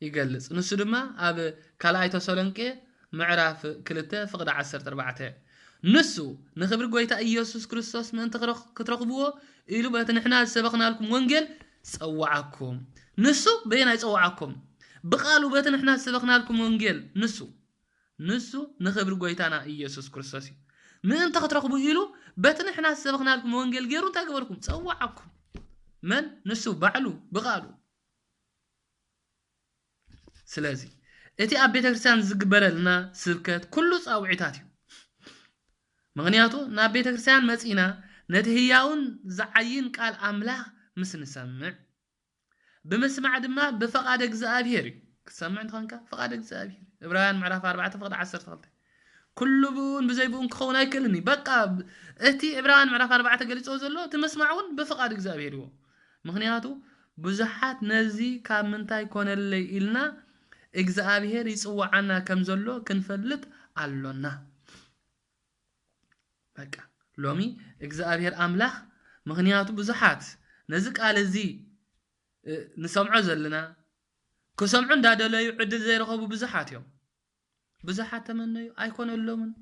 ይገልጽ ንሱ ድማ ኣብ ካልኣይ ተሰሎንቄ معرف كلته فقد 14 نسو نخبر قويتا إيسوس كريستوس من كترقبوه إلو بهتن إحنا سبقنا لكم وانجل صوعكم نسو بينا يصوعكم بقالوا بهتن إحنا سبقنا لكم وانجل نسو نخبر قويتانا إيسوس كريستوس من كترقبوه إلو بهتن إحنا سبقنا لكم وانجل غيرو تقبلكم صوعكم من نسو بعلو بقالوا سلازي اتي اب بيت كريستيان زغبرلنا سبكت كله صاوعيتات مغنياتو نا بيت كريستيان مصينا نتهياون زعين قال املاح مسنسمع بمسمع دما بفقاد እግዚአብሔር كسمع انت فقاد እግዚአብሔር ዕብራውያን ምዕራፍ 4 فقد 10 كله بون بزيبون كخون አይከልኒ በቃ እቲ ዕብራውያን ምዕራፍ 4 ገልጾ ዘሎ ትመስማዑን بفقاد እግዚአብሔር ይዎ ምክንያቱ ብዙሓት ነዚ ካብ ምንታይ ኮነለይ ኢልና እግዚአብሔር ይጽዋዓና ከምዘሎ ክንፈልጥ አሎና በቃ ሎሚ እግዚአብሔር አምላክ ምክንያቱ ብዙሓት ነዚ ቃል እዚ ንሰምዖ ዘለና ከሰምዑ እንዳደለዩ ዕድል ዘይረኸቡ ብዙሓት እዮም ብዙሓት ተመነዩ ኣይኮነሎምን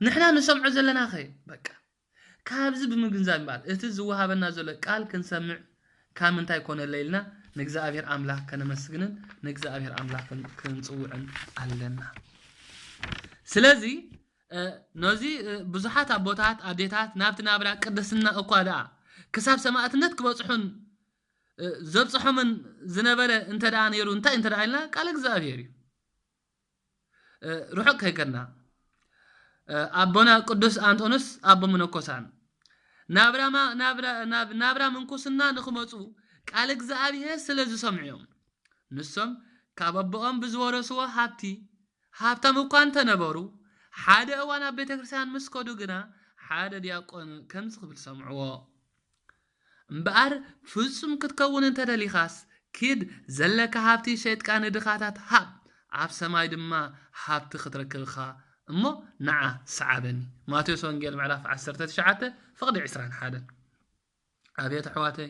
ንሕና ንሰምዖ ዘለና ኸ በቃ ካብዚ ብምግንዛብ ባል እቲ ዝወሃበና ዘሎ ቃል ክንሰምዕ ካብ ምንታይ ኮነለይልና نجزاء أملاك كنا مسجنن نجزاء أملاك كنصوعن علنا سلازي نوزي بزحات أبوتات أديتات نابتنا برا قدسنا أقوادا كسب سماعت نتك بصحون زب صحمن زنبرة انت دعان يرون انت دعينا قالك زافيري روحك هيكنا أبونا قدس أنتونس أبو منوكوسان نابرا منكوسنا نخمصو قال እግዚአብሔር ስለዚህ ሰምዑም ንሶም ካብአቦም ብዝወረስዎ ሃብታም እንኳን ተነበሩ ሓደ እዋን ኣብ ቤተክርስቲያን መስኮዱ ግና ሓደ ዲያቆን ከምዝ ክብል ሰምዕዎ እምበኣር ፍጹም ክትከውን እንተደሊኻስ ኪድ ዘለካ ሃብቲ ሸይጥቃን ድኻታት ሃብ ኣብ ሰማይ ድማ ሃብቲ ክትረክብኻ እሞ ንዓ ሰዓበኒ ማቴዎስ ወንጌል ምዕራፍ 19 فقد 21 አቤት ሕዋተይ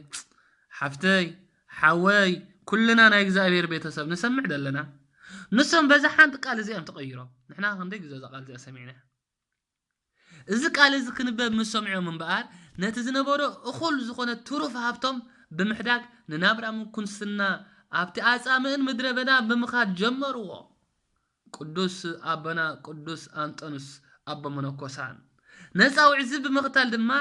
حفتي حوي كلنا نا እግዚአብሔር ቤተሰብ نسمع دلنا نسم بزحانت قال زيام تقيرو نحنا عندي جزء قال زي سمعنا እዚ ቃል እዚ ክንበብ መስምዑ መንባር ነቲ ዝነበሮ እኹል ዝኾነ ትሩፍ ሃብቶም ብምሕዳግ ንናብራም ኩንስና ኣብቲ ኣጻምእን ምድረ በዳ ብምኻድ ጀመርዎ ቅዱስ ኣበና ቅዱስ አንጦንስ ኣቦ መነኮሳን ነፃው ዕዝብ ብምኽታል ድማ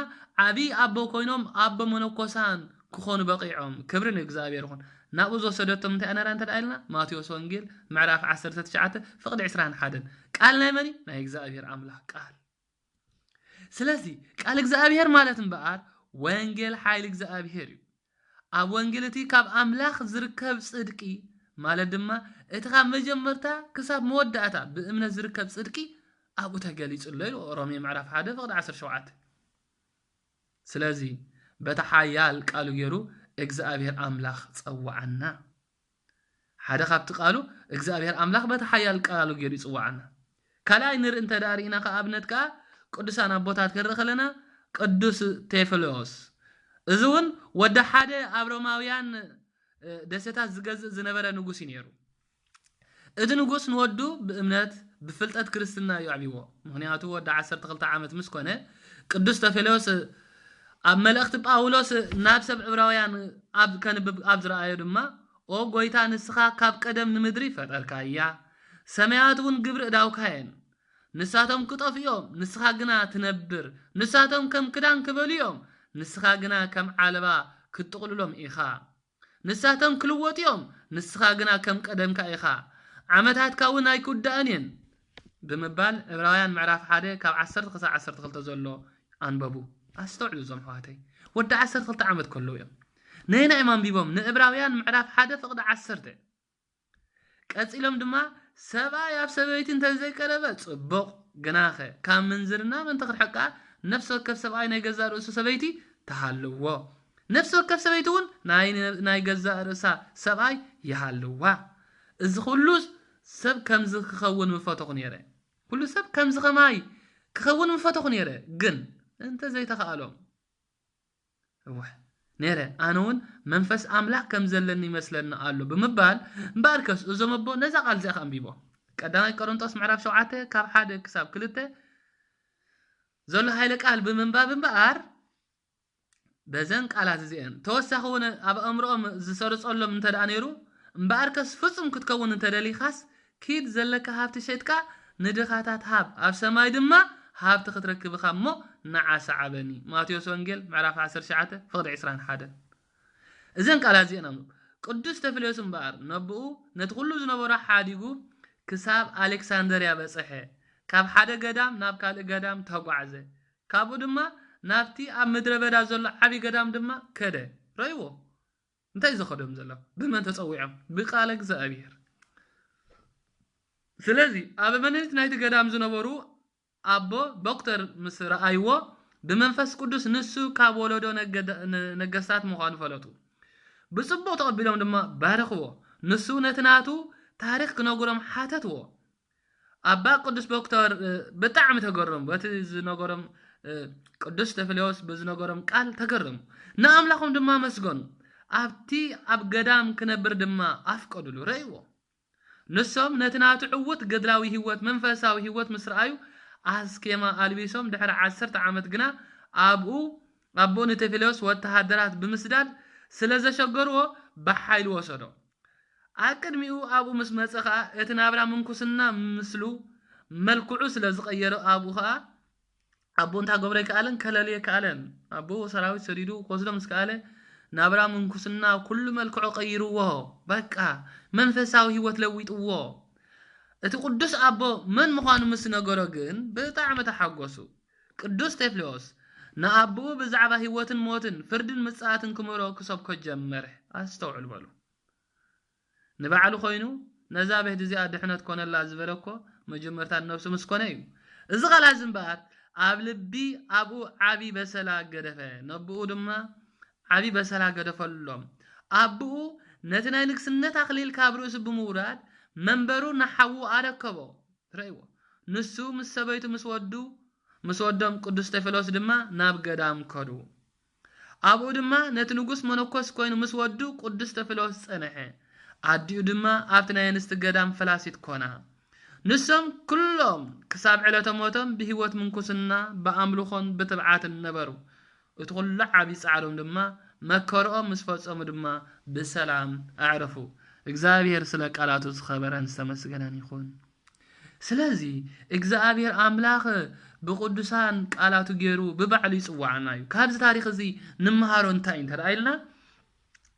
ዓቢ ኣቦ ኮይኖም ኣቦ መነኮሳን كخون بقيعهم كبرن እግዚአብሔር ሆን ናብዞ ሰደቶም እንታይ አናራ እንተ ዳይልና ማቴዎስ ወንጌል ምዕራፍ 19 فقد 21 ቃል ናይ መኒ ናይ እግዚአብሔር አምላክ ቃል ስለዚ ቃል እግዚአብሔር ማለት እንበአር ወንጌል ኃይል እግዚአብሔር እዩ ኣብ ወንጌልቲ ካብ አምላክ ዝርከብ ጽድቂ ማለት ድማ እቲ ካብ መጀመርታ ክሳብ መወዳእታ ብእምነት ዝርከብ ጽድቂ ኣብኡ ተገሊጹሎ ሮሜ ምዕራፍ 1 فقد 17 ስለዚ بتحيال قالوا يرو እግዚአብሔር አምላክ ጸዋዓና ሓደ ካብቲ ቃሉ እግዚአብሔር አምላክ በተحيال ቃሉ يرو ጸዋዓና ከላይ ንር እንተ ዳሪና ከአብነትካ ቅዱሳን አቦታት ከረኸለና ቅዱስ ቴዎፍሎስ እዙውን ወደ ሓደ አብሮማውያን ደሰታት ዝገዝእ ዝነበረ ንጉስ ነይሩ እቲ ንጉስ ንወዱ በእምነት بفلطት ክርስትና ይዕቢዎ ምክንያቱ ወደ 12 ዓመት ምስኮነ ቅዱስ ቴዎፍሎስ ኣብ መልእኽቲ ጳውሎስ ናብ ሰብ ዕብራውያን ኣብ ከንብብ ኣብ ዝረአዩ ድማ ኦ ጎይታ ንስኻ ካብ ቀደም ንምድሪ ፈጠርካያ ሰማያቱን ግብር እዳውካየን ንሳቶም ክጠፍዮም ንስኻ ግና ትነብር ንሳቶም ከም ክዳን ክበልዮም ንስኻ ግና ከም ዓለባ ክትጥቕልሎም ኢኻ ንሳቶም ክልወጥዮም ንስኻ ግና ከም ቀደምካ ኢኻ ዓመታትካ እውን ኣይኩዳእን ብምባል ዕብራውያን ምዕራፍ 1 ካብ 10 ክሳብ 12 ዘሎ አንበቡ ኣስተውዕሉ ዞም ሐዋተይ ወደ 12 ዓመት ከለው እዮም ነይና ኢማንቢቦም ንዕብራውያን ምዕራፍ 1 ፍቅድ 10 ቀጽሎም ድማ ሰብኣይ ኣብ ሰበይቲ እንተዘይቀረበ ጽቡቕ ግናኸ ካብ ምንዝርና መን ተኽርሐቃ ነፍስ ወከፍ ሰብኣይ ናይ ገዛ ርእሱ ሰበይቲ ተሃልዎ ነፍስ ወከፍ ሰበይቲ እውን ናይ ገዛ ርእሳ ሰብኣይ ይሃልዋ እዚ ኩሉ ሰብ ከምዝ ክኸውን ምፈተኹ ነይረ ኩሉ ሰብ ከምዝ ኸማይ ክኸውን ምፈተኹ ነይረ ግን እንተ ዘይተኻሎም እወ ነይረ ኣነውን መንፈስ ኣምላኽ ከም ዘለኒ ይመስለና ኣሎ ብምባል እምበኣርከስ እዞም ኣቦ ነዛ ቃል እዚኣ ኣንቢቦ ቀዳማይ ቆሮንቶስ ምዕራፍ 7 ካብ 1 ክሳብ 2 ዘሎ ሃይለ ቃል ብምንባብ እምበኣር በዘን ቃላት እዚአን ተወሳኺ እውን ኣብ ኣእምሮኦም ዝሰርጸሎም እንተዳ ነይሩ እምበኣርከስ ፍጹም ክትከውን እንተደሊኻስ ኪድ ዘለካ ሃብቲ ሸይጥካ ንድኻታት ሃብ ኣብ ሰማይ ድማ ሃብቲ ክትረክብኻ እሞ ንዓሳ ዓበኒ ማቴዎስ ወንጌል ምዕራፍ 19 ፍቅዲ 21 እዘን ቃላት እዚአን ቅዱስ ተፍልዮስ እምበኣር ነብኡ ነቲ ኩሉ ዝነበሮ ሓዲጉ ክሳብ ኣሌክሳንደርያ በጽሐ ካብ ሓደ ገዳም ናብ ካልእ ገዳም ተጓዓዘ ካብኡ ድማ ናብቲ ኣብ ምድረ በዳ ዘሎ ዓቢ ገዳም ድማ ከደ ረይዎ እንታይ ዝኸዶም ዘሎ ብመን ተጸዊዖም ብቃለ እግዚአብሔር ስለዚ ኣብ መንነት ናይቲ ገዳም ዝነበሩ ኣቦ ዶክተር ምስ ረኣይዎ ብመንፈስ ቅዱስ ንሱ ካብ ወለዶ ነገስታት ምዃኑ ፈለጡ ብጽቡቕ ተቐቢሎም ድማ ባረኽዎ ንሱ ነትናቱ ታሪኽ ክነግሮም ሓተትዎ ኣባ ቅዱስ ዶክተር ብጣዕሚ ተገረሙ በቲ ዝነገሮም ቅዱስ ተፍልዮስ ብዝነገሮም ቃል ተገረሙ ንኣምላኾም ድማ መስገኑ ኣብቲ ኣብ ገዳም ክነብር ድማ ኣፍቀዱሉ ረይዎ ንሶም ነትናቱ ዕውት ገድላዊ ህይወት መንፈሳዊ ህይወት ምስረአዩ ኣስኬማ ኣልቢሶም ድሕሪ 10 ዓመት ግና ኣቦ ንተፍልዮስ ወተሃደራት ብምስዳድ ስለዘሸገርዎ ብሓይል ወሰዶ ኣቅድሚኡ ኣቡ ምስ መጽኻ እቲ ናብራ ምንኩስና ምስሉ መልክዑ ስለዝቀየረ ኣቡ ኸኣ ኣቦ እንታ ገብረ ይከኣለን ከለልየ ከኣለን ኣቦ ሰራዊት ሰዲዱ ኮስዶ ምስ ከኣለ ናብራ ምንኩስና ኩሉ መልክዑ ቀይርዎ በቃ መንፈሳዊ ህይወት ለዊጥዎ እቲ ቅዱስ ኣቦ መን ምዃኑ ምስ ነገሮ ግን ብጣዕሚ ተሓጎሱ ቅዱስ ተፍልዮስ ንኣቦ ብዛዕባ ህይወትን ሞትን ፍርድን ምጽኣትን ክምሮ ክሰብኮ ጀመረ ኣስተውዕሉ በሉ ንባዕሉ ኮይኑ ነዛ ቤት እዚኣ ድሕነት ኮነላ ዝበለኮ መጀመርታ ነፍሱ ምስ ኮነ እዩ እዚ ቃላት ዝምባር ኣብ ልቢ ኣቡ ዓቢ በሰላ ገደፈ ነብኡ ድማ ዓቢ በሰላ ገደፈሎም ኣቡኡ ነቲ ናይ ንግስነት ኣኽሊል ካብ ርእሱ ብምውራድ መንበሩ ንሓዉ ኣረከቦ ረይዎ ንሱ ምስ ሰበይቱ ምስ ወዶም ቅዱስ ተፍልዮስ ድማ ናብ ገዳም ከዱ ኣቡኡ ድማ ነቲ ንጉስ መነኮስ ኮይኑ ምስ ወዱ ቅዱስ ተፍልዮስ ጸንሐ ኣዲኡ ድማ ኣብቲ ናይ ንስቲ ገዳም ፈላሲት ኮና ንሶም ኩሎም ክሳብ ዕለተ ሞቶም ብህይወት ምንኩስና በኣምልኾን ብትብዓትን ነበሩ እቲ ኩሉ ዓቢ ጻዕሮም ድማ መከረኦም ምስ ፈጸሙ ድማ ብሰላም ኣዕረፉ እግዚአብሔር ስለ ቃላቱ ዝኸበረን ዝተመስገነን ይኹን ስለዚ እግዚአብሔር ኣምላኽ ብቅዱሳን ቃላቱ ገይሩ ብባዕሉ ይጽዋዕና እዩ ካብዚ ታሪኽ እዚ ንምሃሮ እንታይ እንተራእይልና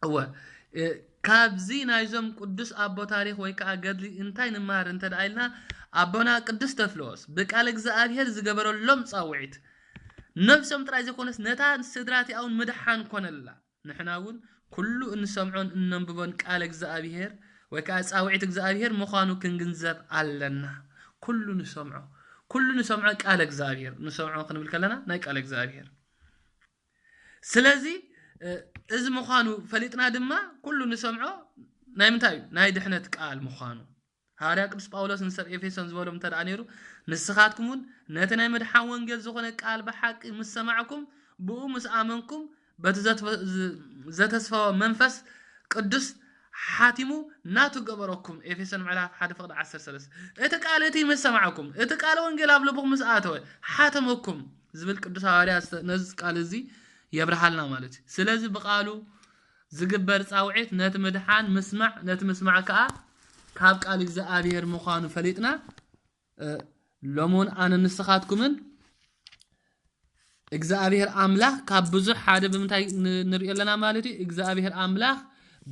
እወ ካብዚ ናይዞም ቅዱስ ኣቦ ታሪኽ ወይ ከዓ ገድሊ እንታይ ንምሃር እንተራእይልና ኣቦና ቅዱስ ተፍልዮስ ብቃል እግዚአብሔር ዝገበረሎም ጻውዒት ነፍሶም ጥራይ ዘይኮነስ ነታ ስድራቲኣውን ምድሓን ኮነላ ንሕና እውን ኩሉ እንሰምዖን እንንብቦን ቃል እግዚአብሔር ወይ ከዓ ጻውዒት እግዚአብሔር ምዃኑ ክንግንዘብ ኣለና ኩሉ ንሰምዖ ቃል እግዚአብሔር ንሰምዖ ክንብል ከለና ናይ ቃል እግዚአብሔር ስለዚ እዚ ምዃኑ ፈሊጥና ድማ ኩሉ ንሰምዖ ናይ ምንታይ ናይ ድሕነት ቃል ምዃኑ ሃርያ ቅዱስ ጳውሎስ ንሰብ ኤፌሶን ዝበሎም ተዳ ነይሩ ንስኻትኩምን ነቲ ናይ መድሓን ወንጌል ዝኾነ ቃል ብሓቂ ምስ ሰማዕኩም ብኡ ምስ ኣመንኩም በቲ ዘተስፋው መንፈስ ቅዱስ ሓቲሙ ናቱ ገበረኩም ኤፌሶን ምዕራፍ 1 ፍቅዲ 13 እቲ ቃል እቲ ምስ ሰማዕኩም እቲ ቃል ወንጌል ኣብ ልብኩም ምስ ኣተወ ሓተመኩም ዝብል ቅዱስ ሃርያ ነዚ ቃል እዚ የብርሃልና ማለት ስለዚ በቃሉ ዝግበር ጻውዒት ነቲ መድሓን ምስማዕ ነቲ ምስማዕ ከዓ ካብ ቃል እግዚአብሔር ምዃኑ ፈሊጥና ሎሞን ኣነ ንስኻትኩምን እግዚአብሔር አምላክ ካብ ብዙሕ ሓደ ብምንታይ ንሪኦ ኣለና ማለት እዩ እግዚአብሔር አምላክ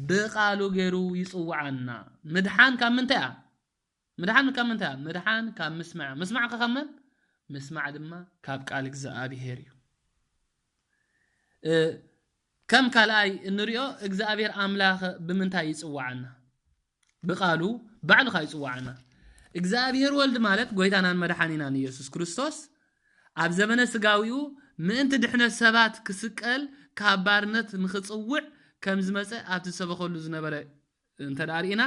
ብቃሉ ገይሩ ይጽዋዓና ምድሓን ካብ ምንታይ ምድሓን ካብ ምስማዕ ከመን ምስማዕ ድማ ካብ ቃል እግዚአብሔር እዩ ከም ካልኣይ እንሪኦ እግዚአብሔር አምላክ ብምንታይ ይጽዋዓና بقالو بعلو خاي صواعنا እግዚአብሔር ወልድ ማለት ጎይታናን መድኃኒናን ኢየሱስ ክርስቶስ ኣብ ዘመነ ስጋዊኡ ምእንቲ ድሕነት ሰባት ክስቀል ካባርነት ንኽጽውዕ ከም ዝመጸ ኣብቲ ሰበኸሉ ዝነበረ እንተዳሪና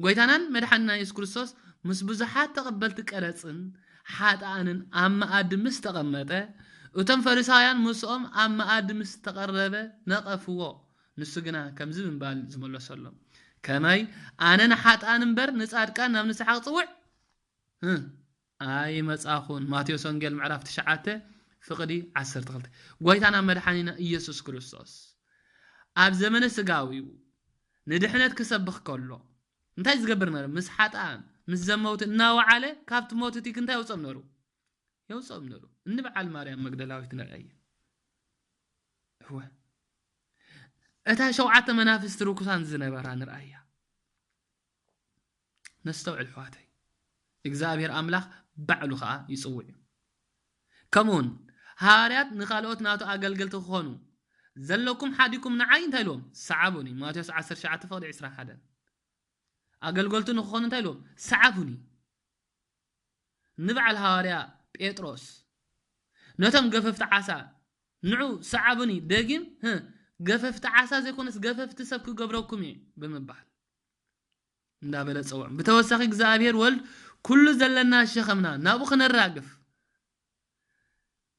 ጎይታናን መድኃኒና ኢየሱስ ክርስቶስ ምስ ብዙሓት ተቐበልቲ ቀረጽን ሓጣንን ኣብ መኣዲ ምስ ተቐመጠ እቶም ፈሪሳውያን ምስኦም ኣብ መኣዲ ምስ ተቐረበ ነቐፍዎ ንሱ ግና ከምዚ ብምባል ዝመለሰሎም كماي أنا نحاتان مبر نصادقان نام نسحق صوع أي مصاخون ماتيوس انجيل معرف تشعاته فقدي 10 تغلط غويتانا مدحانينا ኢየሱስ ክርስቶስ ኣብ ዘመነ ስጋዊው ንድሕነት ክሰብኽ ከሎ እንታይ ዝገብር ነበር ምስ ሓጣን ምስ ዘመውት እናወዓለ ካብት ሞትቲ ክንታይ ይውጾም ነሩ እንበዓል ማርያም መግደላዊት ነርአይ هو እታ ሸውዓተ መናፍስት ርኩሳን ዝነበራ ንርአያ ነስተውዕል ሑዋተይ እግዚአብሔር አምላክ ባዕሉ ኸኣ ይጽውዕ ከመውን ሃዋርያት ንኻልኦት ናቱ ኣገልገልቲ ክኾኑ ዘለኩም ሓዲኩም ንዓይ እንታይ ኢሎም ሰዓቡኒ ማቴዎስ 19:21 ኣገልገልቱ ንክኾኑ እንታይ ኢሎም ሰዓቡኒ ንበዓል ሃዋርያ ጴጥሮስ ነቶም ገፈፍቲ ዓሳ ንዑ ሰዓቡኒ ደጊም ገፈፍቲ ዓሳ ዘይኮነስ ገፈፍቲ ሰብ ክገብረኩም ብምባል እንዳበለ ጸውዕ ብተወሳኺ እግዚአብሔር ወልድ ኩሉ ዘለና ሸኸምና ናቡ ክነራግፍ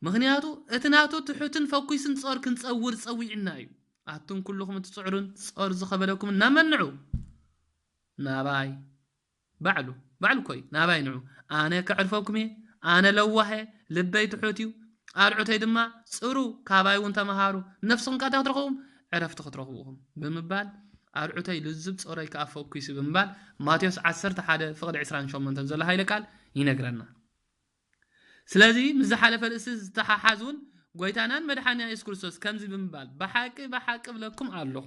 ምክንያቱ እትናቱ ትሑትን ፈኩይስን ጾር ክንጸውር ጸዊዕና እዩ ኣቱም ኩልኩም ትጽዕሩን ጾር ዝኸበለኩም ናመንዑ ናባይ ባዕሉ ኮይ ናባይ ንዑ ኣነ ከዕርፈኩም ኣነ ለዋሄ ልበይ ትሑትዩ ኣርዑተይ ድማ ጽሩ ካባይውን ተማሃሩ ነፍስኩም ካታትረኹም ዕረፍቲ ክትረኽቡኹም ብምባል ኣርዑተይ ልዝብ ጾረይ ካፈኩይስ ብምባል ማቴዎስ 11:28 ዘሎ ሃይለ ቃል ይነግረና ስለዚ ምዝሓለፈ ርእሲ ዝተሓሓዙን ጎይታናን መድኃኒና ኢየሱስ ክርስቶስ ከምዚ ብምባል በሓቂ ብለኩም ኣለኹ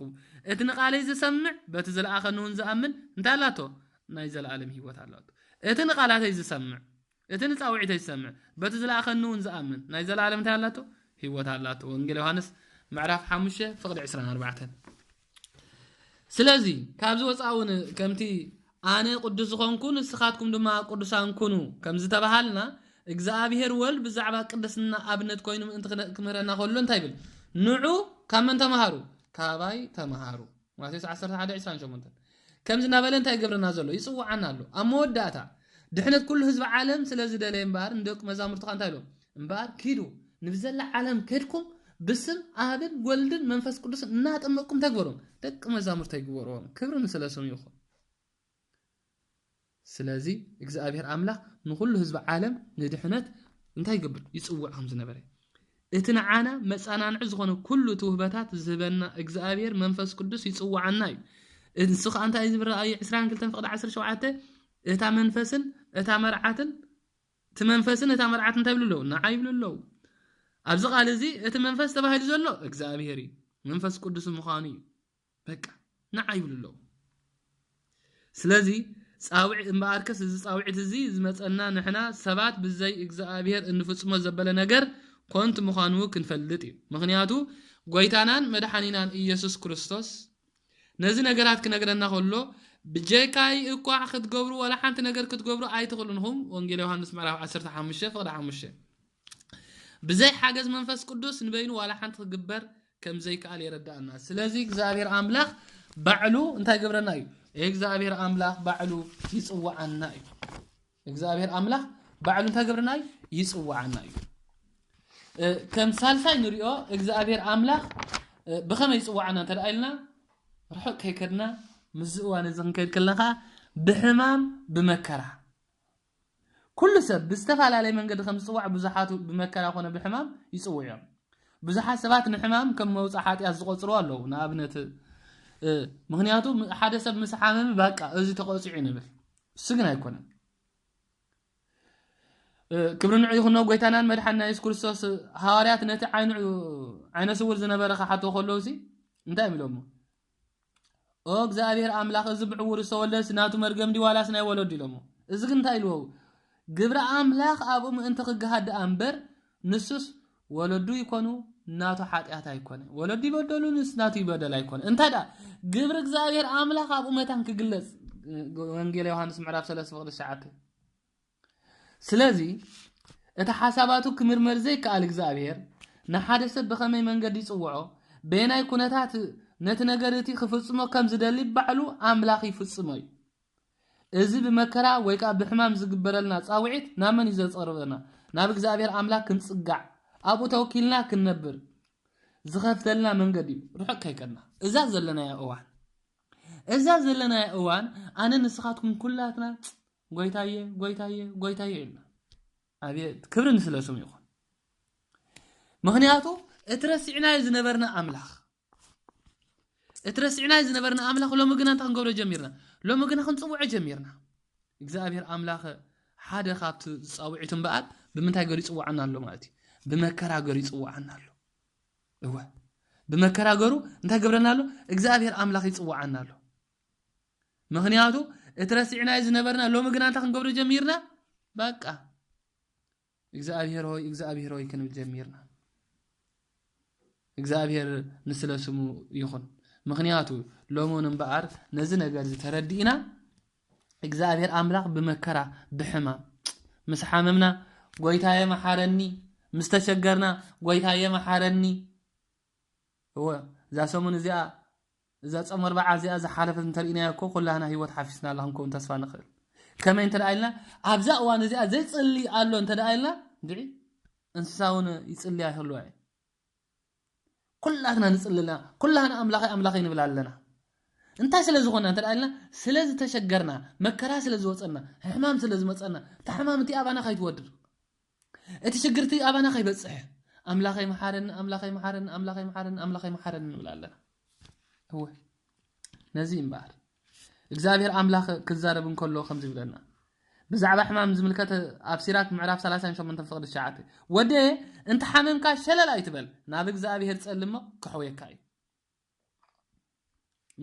እቲ ንቃለይ ዝሰምዕ በቲ ዘለኣኸኑን ዝኣምን እንታይ ኣላቶ ናይ ዘለዓለም ህይወት ኣላቶ እቲ ንቃላተይ ዝሰምዕ እቲ ንጻውዒተይ ዝሰምዕ በቲ ዘለኣኸኑን ዝኣምን ናይ ዘለዓለም እንታይ ኣላቶ ህይወት ኣላቶ ወንጌል ዮሐንስ ምዕራፍ 5:24 ስለዚ ካብዚ ወጻውን ከምቲ ኣነ ቅዱስ ዝኾንኩ ንስኻትኩም ድማ ቅዱሳን ኩኑ ከምዚ ተባሃልና እግዚአብሔር ወልድ ብዛዕባ ቅድስና ኣብነት ኮይኑ ምእንቲ ክምረና ከሎ እንታይ ብል ንዑ ካብ መን ተማሃሩ ካባይ ተማሃሩ ማቴዎስ 11:28 ከምዚ ናበለ እንታይ ገብረና ዘሎ ይጽዋዓና ኣሎ ኣብ መወዳእታ ድሕነት ኩሉ ህዝቢ ዓለም ስለዚ ደለየ እምበር እንደቅ መዛሙርቱ እንታይ ኢሎም እምበር ኪዱ ንብዘላ ዓለም ከድኩም ብስም አብን ወልድን መንፈስ ቅዱስን እናጠመቅኩም ተግበሩም ደቅ መዛሙርቱ ይግበሩም ክብርን ስለሰሙ ይኹን ስለዚ እግዚአብሔር አምላክ ንኩሉ ህዝቢ ዓለም ንድሕነት እንታይ ይገብር ይጽውዕ ከም ዝነበረ እቲ ንዓና መጻናንዕ ዝኾነ ኩሉ ትውህበታት ዝህበና እግዚአብሔር መንፈስ ቅዱስ ይጽውዓና እዩ እንስኻ እንታይ ዝብራይ 22:17 እታ መንፈስን እታ መርዓትን ትመንፈስን እታ መርዓትን እንታይ ይብሉለው ንዓይ ይብሉለው ኣብዚ ቃል እዚ እቲ መንፈስ ተባሂሉ ዘሎ እግዚአብሔር እዩ መንፈስ ቅዱስ ምዃኑ እዩ በቃ ንዓይ ይብሉለው ስለዚ ጻውዕ እምባርከስ እዚ ጻውዕት እዚ ዝመጸና ንሕና ሰባት ብዘይ እግዚአብሔር እንፍጽሞ ዘበለ ነገር ኮንት ምዃኑ ክንፈልጥ እዩ ምክንያቱ ጎይታናን መድኃኒናን ኢየሱስ ክርስቶስ ነዚ ነገራት ክነግረና ከሎ ብጀካይ እኳ ክትገብሩ ወላ ሓንቲ ነገር ክትገብሩ ኣይትኽእሉንኹም ወንጌል ዮሐንስ ምዕራፍ 15:5 ብዘይ ሓገዝ መንፈስ ቅዱስ ንበይኑ ወላ ሓንቲ ክግበር ከም ዘይከኣል ይረዳእና ስለዚ እግዚአብሔር አምላክ ባዕሉ እንታይ ገብረና እዩ እግዚአብሔር አምላክ ባዕሉ ይጽዋዓና እዩ እግዚአብሔር አምላክ ባዕሉ እንታይ ገብረና እዩ ይጽዋዓና እዩ ከም ሳልሳይ ንሪኦ እግዚአብሔር አምላክ ብኸመይ ይጽዋዓና ተዳኢልና ርሑቅ ከይከድና ምዝእዋን እዚ ክንከይድ ከለኻ ብሕማም ብመከራ ኩሉ ሰብ ብዝተፈላለየ መንገዲ ከም ዝጽዋዕ ብዙሓት ብመከራ ኮነ ብሕማም ይጽውዑ ብዙሓት ሰባት ንሕማም ከም መውጻእ ሓጢኣት ዝቆጽሩ ኣለዉ ንኣብነት ምክንያቱ ሓደ ሰብ ምስ ሓመም በቃ እዚ ተቆጽዑ ንብል ስግና አይኮነን ክብርንዑ ይኹኖ ጎይታናን መድሓና ኢየሱስ ክርስቶስ ሐዋርያት ነቲ ዓይነ ስውር ዝነበረ ሓቶ ከለውሲ እንታይ ይብሎሞ ኦ እግዚአብሔር አምላክ እዚ ብዕውር ሰወለስ ናቱ መርገም ዲዋላስ ናይ ወለድ ኢሎሞ እዚ ግን እንታይ ኢልዎ ግብረ አምላክ አቡ ምእንተ ክገሃድ አንበር ንሱስ ወለዱ ይኮኑ ናቱ ኃጢአት አይኮነ ወለዱ ይበደሉ ንስ ናቱ ይበደል አይኮነ እንታዳ ግብረ እግዚአብሔር አምላክ አቡ መታን ክግለጽ ወንጌል ዮሐንስ ምዕራፍ 3:9 ስለዚህ እታ ሐሳባቱ ክምርመር ዘይከአል እግዚአብሔር ንሓደ ሰብ በኸመይ መንገዲ ይጽውዖ በናይ ኩነታት ነቲ ነገር እቲ ክፍጽሞ ከም ዝደሊ ባዕሉ አምላክ ይፍጽሞ እዚ በመከራ ወይካ በሕማም ዝግበረልና ጻውዒት ናመን ይዘጸርበና ናብ እግዚአብሔር አምላክ ክንጽጋዕ አቡ ተወኪልና ክንነብር ዝኸፍተልና መንገዲ ሩሕ ከይከና እዛ ዘለና እዋን አነ ንስኻትኩም ኩላትና ጎይታዬ ኢልና አቤት ክብርን ስለስሙ ይኹን ምክንያቱ እትረሲዕና ዝነበርና አምላክ ሎሚ ግን አንተ ክንገብሮ ጀሚርና ሎሚ ግን ክንጽውዕ ጀሚርና እግዚአብሔር አምላክ ሓደ ካብቲ ጻውዒቱን በአል ብምንታይ ገሩ ይጽውዓና ኣሎ ማለት በመከራ ገሩ ይጽውዓና ኣሎ እወ በመከራ ገሩ እንታይ ገብረና ኣሎ እግዚአብሔር አምላክ ይጽውዓና ኣሎ ምክንያቱ እትረሲዕና ዝነበርና ሎሚ ግን አንተ ክንገብሮ ጀሚርና በቃ እግዚአብሔር ሆይ ክንብል ጀሚርና እግዚአብሔር ንስለስሙ ይኹን ምክንያቱ ሎሞንን በአር ነዚ ነገር ተረዲና እግዚአብሔር አምላክ በመከራ በሕማም መስሐመምና ጎይታዬ መሐረኒ ምስተቸገርና ጎይታዬ መሐረኒ هو ذا سمون زيا ذا تصمر بعد زيا ذا حالف انترينا يكو كلنا هيوت حفظنا الله نكون تصفى نخل كما انت راينا ابزا وان زيا زي تصلي قالو انت راينا دعي انساون يصلي يحلو كلنا نصلينا كلنا املاخي نبلالنا انت ስለዝኾነ انت راينا ስለዚህ ተሸገርና መከራ ስለዝወጽና ህማም ስለዝመጽና ተሐማምቲ አባና ካይትወድር እቲ ሽግርቲ አባና ካይበጽሕ أملاخي محارن نبلالنا هو نزيم بار እግዚአብሔር አምላክ ክዛረብን ከሎ ከምዚ ብለና ብዛዕባ ሕማም ዝምልከተ አብሲራት ምዕራፍ 38 ፍቅድ ሸዓተ ወደ እንተ ሓመምካ ሸለላ ይትበል ናብ እግዚአብሔር ጸልሞ ክሕወየካ እዩ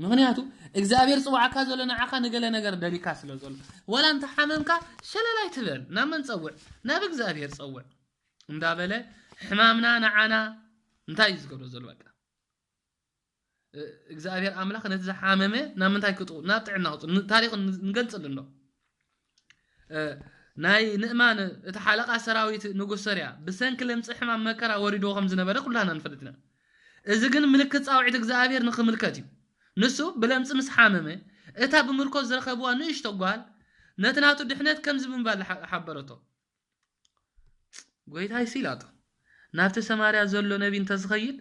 ምክንያቱ እግዚአብሔር ጽዋዓካ ዘሎ ንዓኻ ንገለ ነገር ደሊካ ስለዘሎ ወላ እንተ ሓመምካ ሸለላ ይትበል ናመን ጸውዕ ናብ እግዚአብሔር ጸውዕ እንዳበለ ሕማምና ነዓና እንታይ ዝገብሮ ዘሎ በቃ እግዚአብሔር አምላክ ነቲ ዝሓመመ ናምንታይ ክጡ ናብ ጥዕና ክጡ ታሪኽ ንገልጽልና ናይ ንእማን እቲ ሓለቃ ሰራዊት ንጉስ ሰሪያ ብሰንኪ ለምጽ ሕማም መከራ ወሪዶ ከም ዝነበረ ኩላና ንፈልጥና እዚ ግን ምልክት ጻውዒት እግዚአብሔር ንኽምልከት እዩ ንሱ ብለምጽ ምስ ሓመመ እታ ብምርኮዝ ዝረኸብዋ ንእሽቶ ጓል ነትናቱ ድሕነት ከም ዝምንባል ሓበረቶ ጎይታይ ሲላቶ ናብቲ ሰማርያ ዘሎ ነቢ እንተዝኸይድ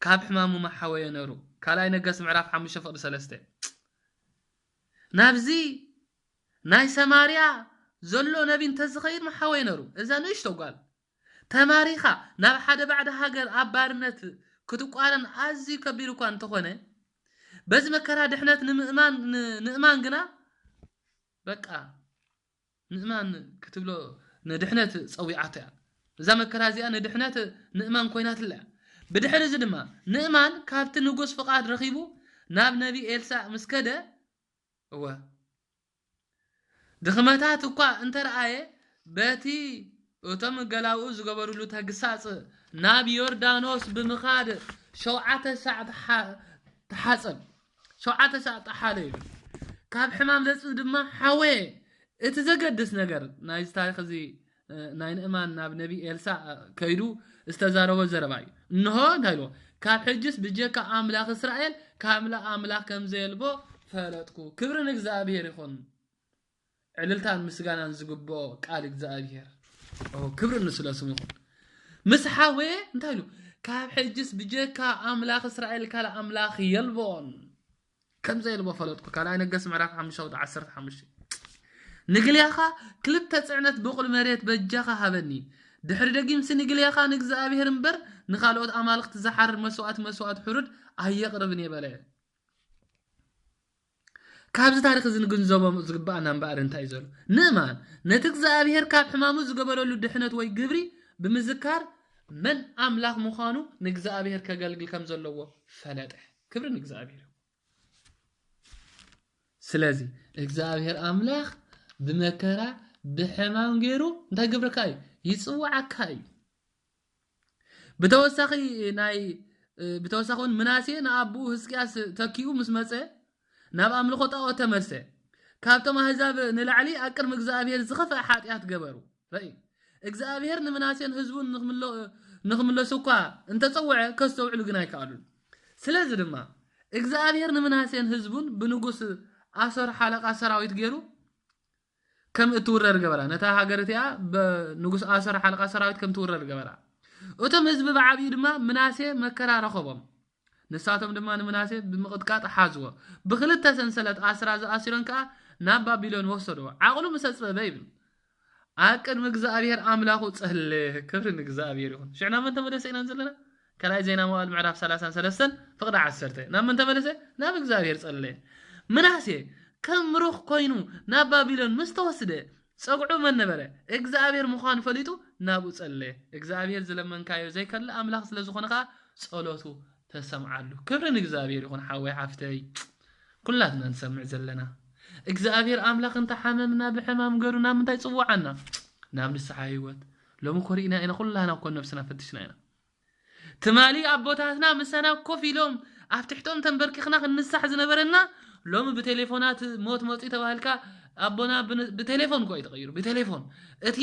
ካብ ሕማሙ መሓወየ ነሩ ካልኣይ ነገስ ምዕራፍ 5:3 ናብዚ ናይ ሰማርያ ዘሎ ነቢ እንተዝኸይድ መሓወየ ነሩ እዛ ንእሽቶ ጓል ተማሪኻ ናብ ሓደ ባዕድ ሃገር ኣብ ባርነት ክትቋረን ኣዝዩ ከቢድ እኳ እንተኾነ በዚ መከራ ድሕነት ንእማን ግና በቃ ንእማን ክትብሎ ንድሕነት ጸዊዓት እያ እዛ መከራ እዚኣ ንድሕነት ንእማን ኮይናት ኣላ ብድሕሪ እዚ ድማ ንእማን ካብቲ ንጉስ ፍቃድ ረኺቡ ናብ ነቢ ኤልሳዕ ምስከደ እወ ድኽመታት እኳ እንተረኣየ በቲ እቶም ገላው ዝገበሩሉ ተግሳጽ ናብ ዮርዳኖስ ብምኻድ 7 ሰዓት ተሓጸብ 7 ሰዓት ተሓለዩ ካብ ሕማም ለጽ ድማ ሓወ እቲ ዘገድስ ነገር ናይ ታሪኽ እዚ ናይ ንእማን ናብ ነቢ ኤልሳዕ ከይዱ استزاروا الزرباي انه قالوا كاب حجس بجيك املاك اسرائيل كامل املاك كم زيلبو فلتكو كبرن እግዚአብሔር ይኹን عللتان مسغانان زغبو قال እግዚአብሔር او كبرن ስለስሙ ይኹን مسحاوي እንታይሉ كاب حجس بجيك املاك اسرائيل كلا املاك يلبون كم زيلبو فلتكو كلا ينقس معراف 15 نقلياخا كلتا صعنت بقل مريت بجاخا هبني دحر دقيم سنقلياخا نግዚአብሔር እንበር ንኻልኦት አማልክት ዘሐር መስዋዕት حرود አይقربني በላይ كابز تاريخ زنقنزوبهم زقبانا مبار انتاي زلو نمان نتغزابير كاب حمامو زقبرلو دحنت وي قبري بمذكار من أملاك مخانو نغزابير كقلقل كم زلوه فلاتح كبر نغزابير سلازي እግዚአብሔር አምላክ በመከራ በሕማም ገይሩ እንታይ ገብረካይ ይጽዋዓካይ بتوسخون مناسي نابو هسكياس تكيو مسمص ناب املخو طاو تمرس كابتم احزاب نلعلي اقر مغزابير زخفا حاطيات غبرو راي እግዚአብሔር ንመናሴን ህዝቡን ንخملو سوكا انت تصوع كستوعلو غناي كالو ስለዚህ ድማ እግዚአብሔር ንመናሴን ህዝቡን بنغوس አሰር حلقه ሰራዊት ገይሩ ከም እትወረር ገበራ ነታ ሀገርቲያ በንጉስ አሰር حلقه ሰራዊት ከም ትወረር ገበራ እቶም ህዝብ በዓቢ ድማ ምናሴ መከራ ረኸቦም ንሳቶም ድማ ንምናሴ ብምቅጥቃጥ ሓዝዎ ብክልተ ሰንሰለት አስራ ዘአሲሮን ከዓ ናብ ባቢሎን ወሰደው ዓቅሉ መሰጽበ ይብል አቅድም እግዚአብሔር አምላኩ ጸለ ክብር ንእግዚአብሔር ይሁን ሽዕና ምን ተመለሰና ዘለና ከላይ ዜና መዋዕል ምዕራፍ 33 ፍቅድ 10 ናብ ምን ተመለሰ ናብ እግዚአብሔር ጸለ ምናሴ ከምሩኽ ኮይኑ ናብ ባቢሎን ምስተወስደ ጸጉዑ መንበረ እግዚአብሔር ምዃን ፈሊጡ ናቡ ጸለ እግዚአብሔር ዝለመንካዮ ዘይከለ አምላክ ስለዝኾነካ ጸሎቱ ተሰምዓሉ ክብር ንእግዚአብሔር ይሁን ሓወይ ሓፍተይ ኩላትና እንሰምዕ ዘለና እግዚአብሔር አምላክ እንተ ሓመምና በሕማም ገሩና ምንታይ ጽዋዓና ናብ ንስሓ ህይወት ሎሚ ኮሪና ኢና ኩላና ኮን ነፍስና ፈትሽና ኢና ትማሊ አቦታትና ምሳና ኮፊሎም አፍትሕቶም ተንበርኪኽና ክንሳሕ ዝነበረና ሎሚ በቴሌፎናት ሞት ተባልካ አቦና በቴሌፎን ቆይ ተቀይሩ በቴሌፎን እቲ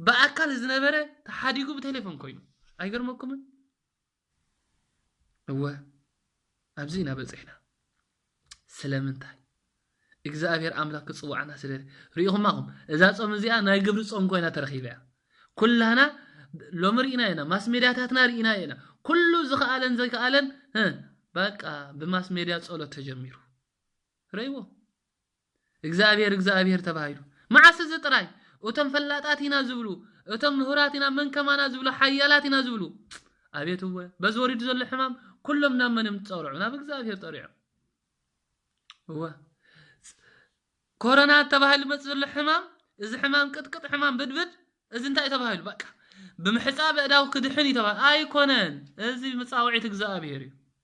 በአካል ዝነበረ ተሓዲጉ በቴሌፎን ኮይኑ አይገርመኩም እወ አብዚና በጽሕና ስለምንታይ እግዚአብሔር አምላክ ጽዋዕና ስለ ሪኢኹማኩም እዛ ጾም እዚኣ ናይ ግብሪ ጾም ኮይና ተረኺበያ ኩላና ሎምሪና ኢና ማስ ሜዲያታትና ሪኢና ኢና ኩሉ ዝኸአለን ዘይከአለን በቃ በማስ ሜዲያ ጸሎት ተጀሚሩ ረይዎ እግዚአብሔር ተባሂሉ ማዓስ ዝጥራይ እቶም ፈላጣቲና ዝብሉ እቶም ምሁራቲና መንከማና ዝብሉ ሓያላቲና ዝብሉ አቤትወ በዝወሪድ ዘሎ ሕማም ኩሎም ናብ ምንም ጸውርዑ ናብ እግዚአብሔር ጠሪዑ ወ ኮሮና ተባሂሉ መጽለ ሕማም እዚ ሕማም ቅጥቅጥ ሕማም ብድብድ እዚ እንታይ ተባሂሉ በቃ ብምሕጻብ እዳው ክድሕን ይተባሂሉ ኣይኮነን እዚ መጻውዒት እግዚአብሔር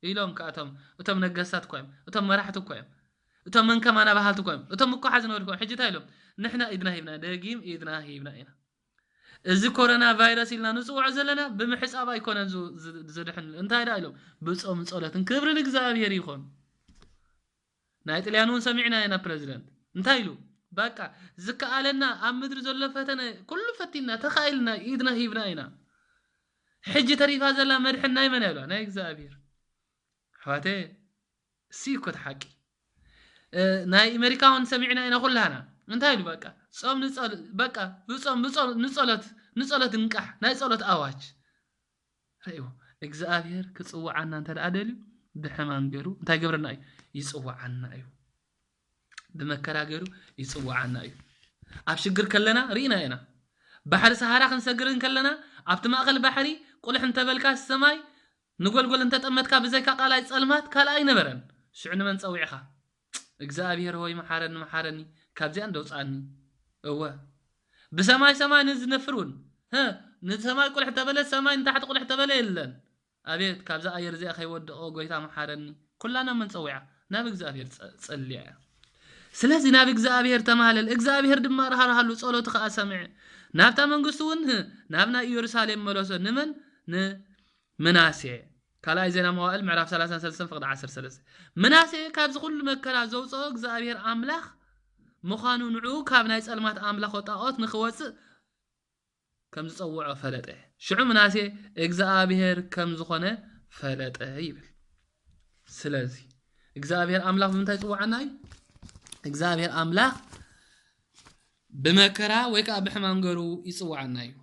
ኢሎም ካቶም እቶም ነገስታት ኮይም እቶም መራሕቲ ኮይም እቶም መንከማና ባህልቱ ኮይም እቶም እኮ ሓዝነወልኩ ሕጂታ ኢሎም ንሕና ኢድና ሂብና ደጊም ኢድና ሂብና ኢና እዚ ኮሮና ቫይረስ ኢልና ንጽውዕ ዘለና ብምሕጻብ ኣይኮነን ዝድሕን እንታይ ዳ ኢሎም ብጾም ጸሎትን ክብርን እግዚአብሔር ይኹን ናይ ጣልያኑን ሰሚዕና ኢና ፕሬዝዳንት እንታይ ኢሉ በቃ ዝከአለና ኣብ ምድሪ ዘሎ ፈተነ ኩሉ ፈቲና ተኻኢልና ኢድና ሂብና ኢና ሕጂ ተሪፋ ዘላ መድሕን ናይ መን ያሏ ናይ እግዚአብሔር ሓቴ ሲኮት ሓቂ ናይ አሜሪካውን ሰሚዕና ኢና ኩላና እንታይ ኢሉ በቃ ጾም ንጸሎት በቃ ብጾም ንጸሎት እንቃሕ ናይ ጸሎት አዋጅ ረይዎ እግዚአብሔር ክጽዋዓና እንተዳደልዩ ብሕማም ገሩ እንታይ ገብረና እዩ ይጽዋዓና እዩ بمكرا غيرو يصوعنا ايو اب شجر كلنا رينا هنا بحر سهارا خنسغرن كلنا ابت ماقل بحري قلح انت بلكا السماي نقول انت تمتكا بزيكا قالاي صلمات كالاي نبرن شعن من صويخا እግዚአብሔር ሆይ መሐረኒ ካብዚ እንደውጻኒ እወ በሰማይ ንዝነፍሩን ንሰማይ ቁልሕ ተበለ ሰማይ እንታሕት ቁልሕ ተበለ የለን አቤት ካብዛ አየር ዘይ ከይወደኦ ጎይታ መሐረኒ ኩላና መንጸውዓ ናብ እግዚአብሔር ጸልያ ስለዚህ ናብ እግዚአብሔር ተማለል እግዚአብሔር ድማ ረሃራሃሉ ጸሎት ከአሰምዕ ናብታ መንግስቱን ናብና ኢየሩሳሌም መለሰ ንመን ምናሴ ካላይ ዜና መዋዕል ምዕራፍ 33 ፍቅድ 13 ምናሴ ካብዚ ኩሉ መከራ ዘውጾ እግዚአብሔር አምላክ ምዃኑ ንዑ ካብ ናይ ጸልማት አምላክ ወጣኦት ንኽወጽ ከም ዝጸውዖ ፈለጠ ሽዑ ምናሴ እግዚአብሔር ከም ዝኾነ ፈለጠ ይብል ስለዚህ እግዚአብሔር አምላክ ምንታይ ጽውዓና እግዚአብሔር አምላክ በመከራ ወይካ በሕማም ገሩ ይጽዋዓና እዩ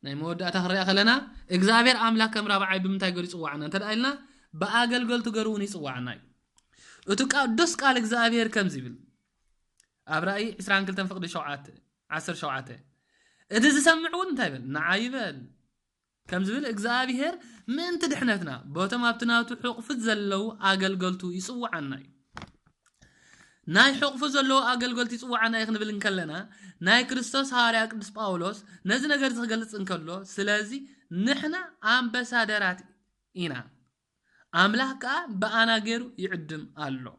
ናይ መወዳእታ ክሪያ ከለና እግዚአብሔር አምላክ ከም ራብዓይ ብምንታይ ገሩ ይጽዋዓና እንተዳይልና በአገልገልቱ ገሩን ይጽዋዓና እዩ እቱ ቅዱስ ቃል እግዚአብሔር ከም ዝብል አብራይ 22 ፍቅድ 17 እቲ ዝሰምዑን እንታይ ብል ንዓይበል ከም ዝብል እግዚአብሔር ምንት ድሕነትና ቦቶም ኣብትናቱ ሕቁፍት ዘለው አገልገልቱ ይጽዋዓና እዩ ناي حقف زلو أقل يصوعنا يخن بالنكلنا ناي كريستوس هاري قدس باولوس نزنا غير تغلص انكلو سلازي نحنا امباسادرات إنا أملاك بأنا غيرو يعدم الله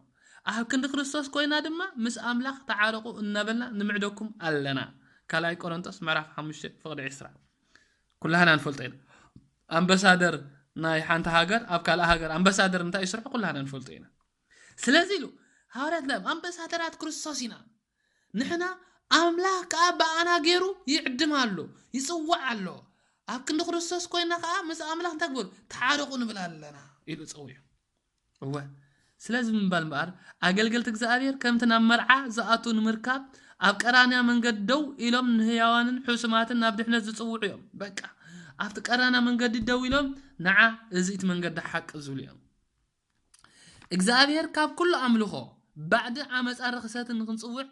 كند كريستوس كوينا دما مس أملاك تعارقوا النبلنا نمعدكم ألنا كلاي كورنثوس معرف 5 فقد 10 كلها نفلطين أمباسادر ناي حانت هاجر أبكال هاجر أمباسادر نتا يشرح كلها نفلطين سلازي له هارات لهم أمباسادرات كريستوسينا نحنا أملاك بأنا غيرو يعدم الله يصوع الله كند كريستوس كوينا مس أملاك تقول تعارقوا نبلالنا إلو تصوي هو سلازم بالمبار أقلقلت እግዚአብሔር ከምትና መርዓ ዘአቱን ምርካብ ኣብ ቀራንያ መንገድ ደው ኢሎም ንህያዋንን ሕሱማትን ናብ ድሕነት ዝጽውዑ እዮም በቃ ኣብቲ ቀራንያ መንገድ ደው ኢሎም ንዓ እዚት መንገድ ሓቅ ዝብሉ እዮም እግዚአብሔር ካብ ኩሉ ኣምልኾ ባዕድ ዓመፃ ረኽሰትን ክንጽውዕ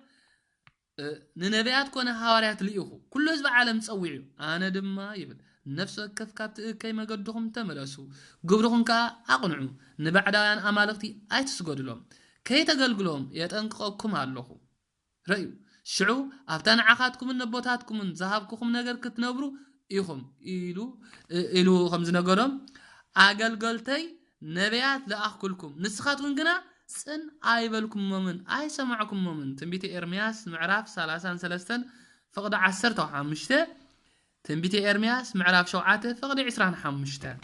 ንነቢያት ኮነ ሐዋርያት ልኢኹ ኩሉ ህዝቢ ዓለም ጽውዑ ኣነ ድማ ይብል نفس كف كابت كي ما قدهم تملسوا قبرهم كا أقنعوا نبعدان أمالكتي أي تسجد لهم كي تقلقلهم يتنققكم الله رأيو شعو أفتان عقاتكم النبوتاتكم من ذهبكم نجر كتنبرو إيهم إلو خمس نجرهم أقلقلتي نبيات لأخكلكم نسخاتكم جنا سن أيبلكم مؤمن أي سمعكم مؤمن تنبيت إرمياس معرف 33 فقد عسرته حمشته تنبيت إرمياس معرف شوعاته فقد 25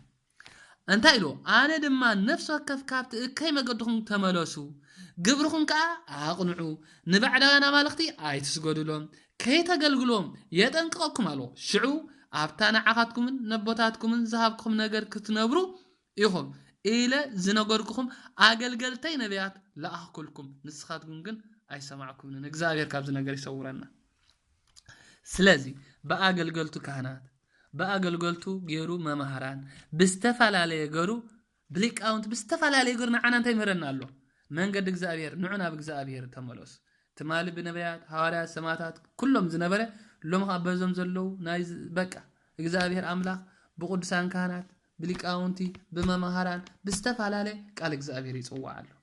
أنت إلو أنا دما نفسه كف كابت كي ما قدهم تملسوا قبرهم كا أقنعوا نبعد أنا مالختي أي تسجدوا لهم كي تقلقلهم يتنققكم ألو شعو أبتانا عقاتكم نبوتاتكم ذهبكم نجر كتنبرو يهم إلى زنقركم أقلقلتين نبيات لا أخكلكم نسخاتكم جن أي سمعكم نجزاير كابز نجر يصورنا سلازي بأقلقلتو كهنات بأقلقلتو جيرو ممهران بستفعل عليه جرو بليك أونت بستفعل عليه جرنا عنا تيمرنا له من قد إجزابير نوعنا بإجزابير تملوس تمالي بنبيات هواريات سماتات كلهم زنبرة لهم خبزهم زلوا نايز بكا إجزابير أملاك بقدسان كهنات بليك أونتي بممهران بستفعل عليه قال إجزابير يصوع له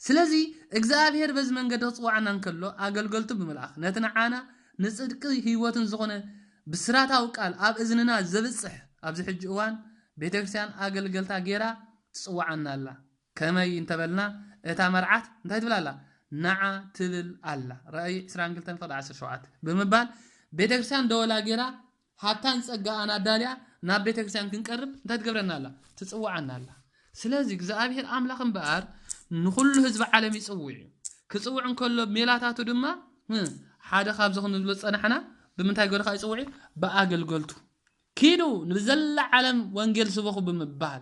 سلازي إجزابير بز من قد تصوعنا نكله أقلقلتو بملاخ نتنعانا نصدق هيوتن زغونه بسراتاو قال اب اذننا زبصح ابز حج اوان بيتكريستيان اغلغلتا غيرا تصوعنا الله كما ينتبلنا اتا مرعات انت تبلالا نعا تبل الله راي 22 فض 10 شوعات بمبال بيتكريستيان دولا غيرا حتى نصغا انا داليا نا بيتكريستيان كنقرب انت تغبرنا الله تصوعنا الله سلازي እግዚአብሔር አምላክን በአር ንኩሉ ህዝብ ዓለም ይጽውዕ ክጽውዕን ከሎ ሜላታቱ ድማ حدا خابز خن نبلصنا حنا بمنتاي غير خاي صوعي باغلغلتو كيدو نبزل عالم وانجيل سبخو بمبال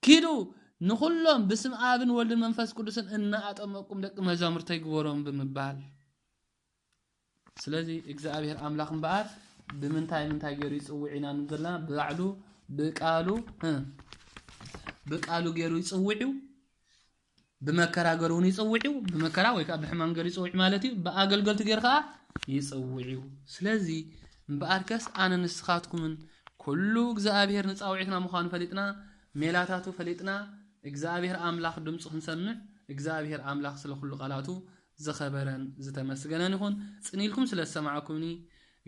كيدو نخلهم باسم ابن ولد منفس قدسن ان اطمقكم دق مزامرتي غورهم بمبال سلازي እግዚአብሔር አምላክን በአር بمنتاي غير يصوعينا نزلنا بعدو بقالو غير يصوعيو بمكرا غروني يصوعيو بمكرا ويكا بحمان غير يصوع مالتي باغلغلت غير خا يصوعيو سلازي باركس انا نسخاتكم كله እግዚአብሔር نصاوعتنا مخان فليطنا ميلاتاتو فليطنا እግዚአብሔር አምላክ ድምጽ ክንሰምዕ እግዚአብሔር አምላክ ስለ ሁሉ ቃላቱ ዘኸበረን ዝተመስገነን ይሁን ጽኒልኩም ስለሰማዕኩምኒ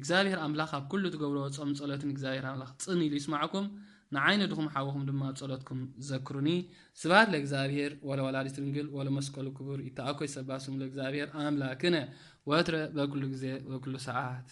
እግዚአብሔር አምላክ ኣብ ኩሉ ትገብሮ ጾም ጸሎትን እግዚአብሔር አምላክ ጽኒል ይስማዕኩም نعين دخم حاوهم دما تصلتكم ذكرني سبات لإግዚአብሔር ولا ولادة تنقل ولا مسكول كبر يتأكل سباسم لإግዚአብሔር أملاكنا وتر بكل جزء وكل ساعات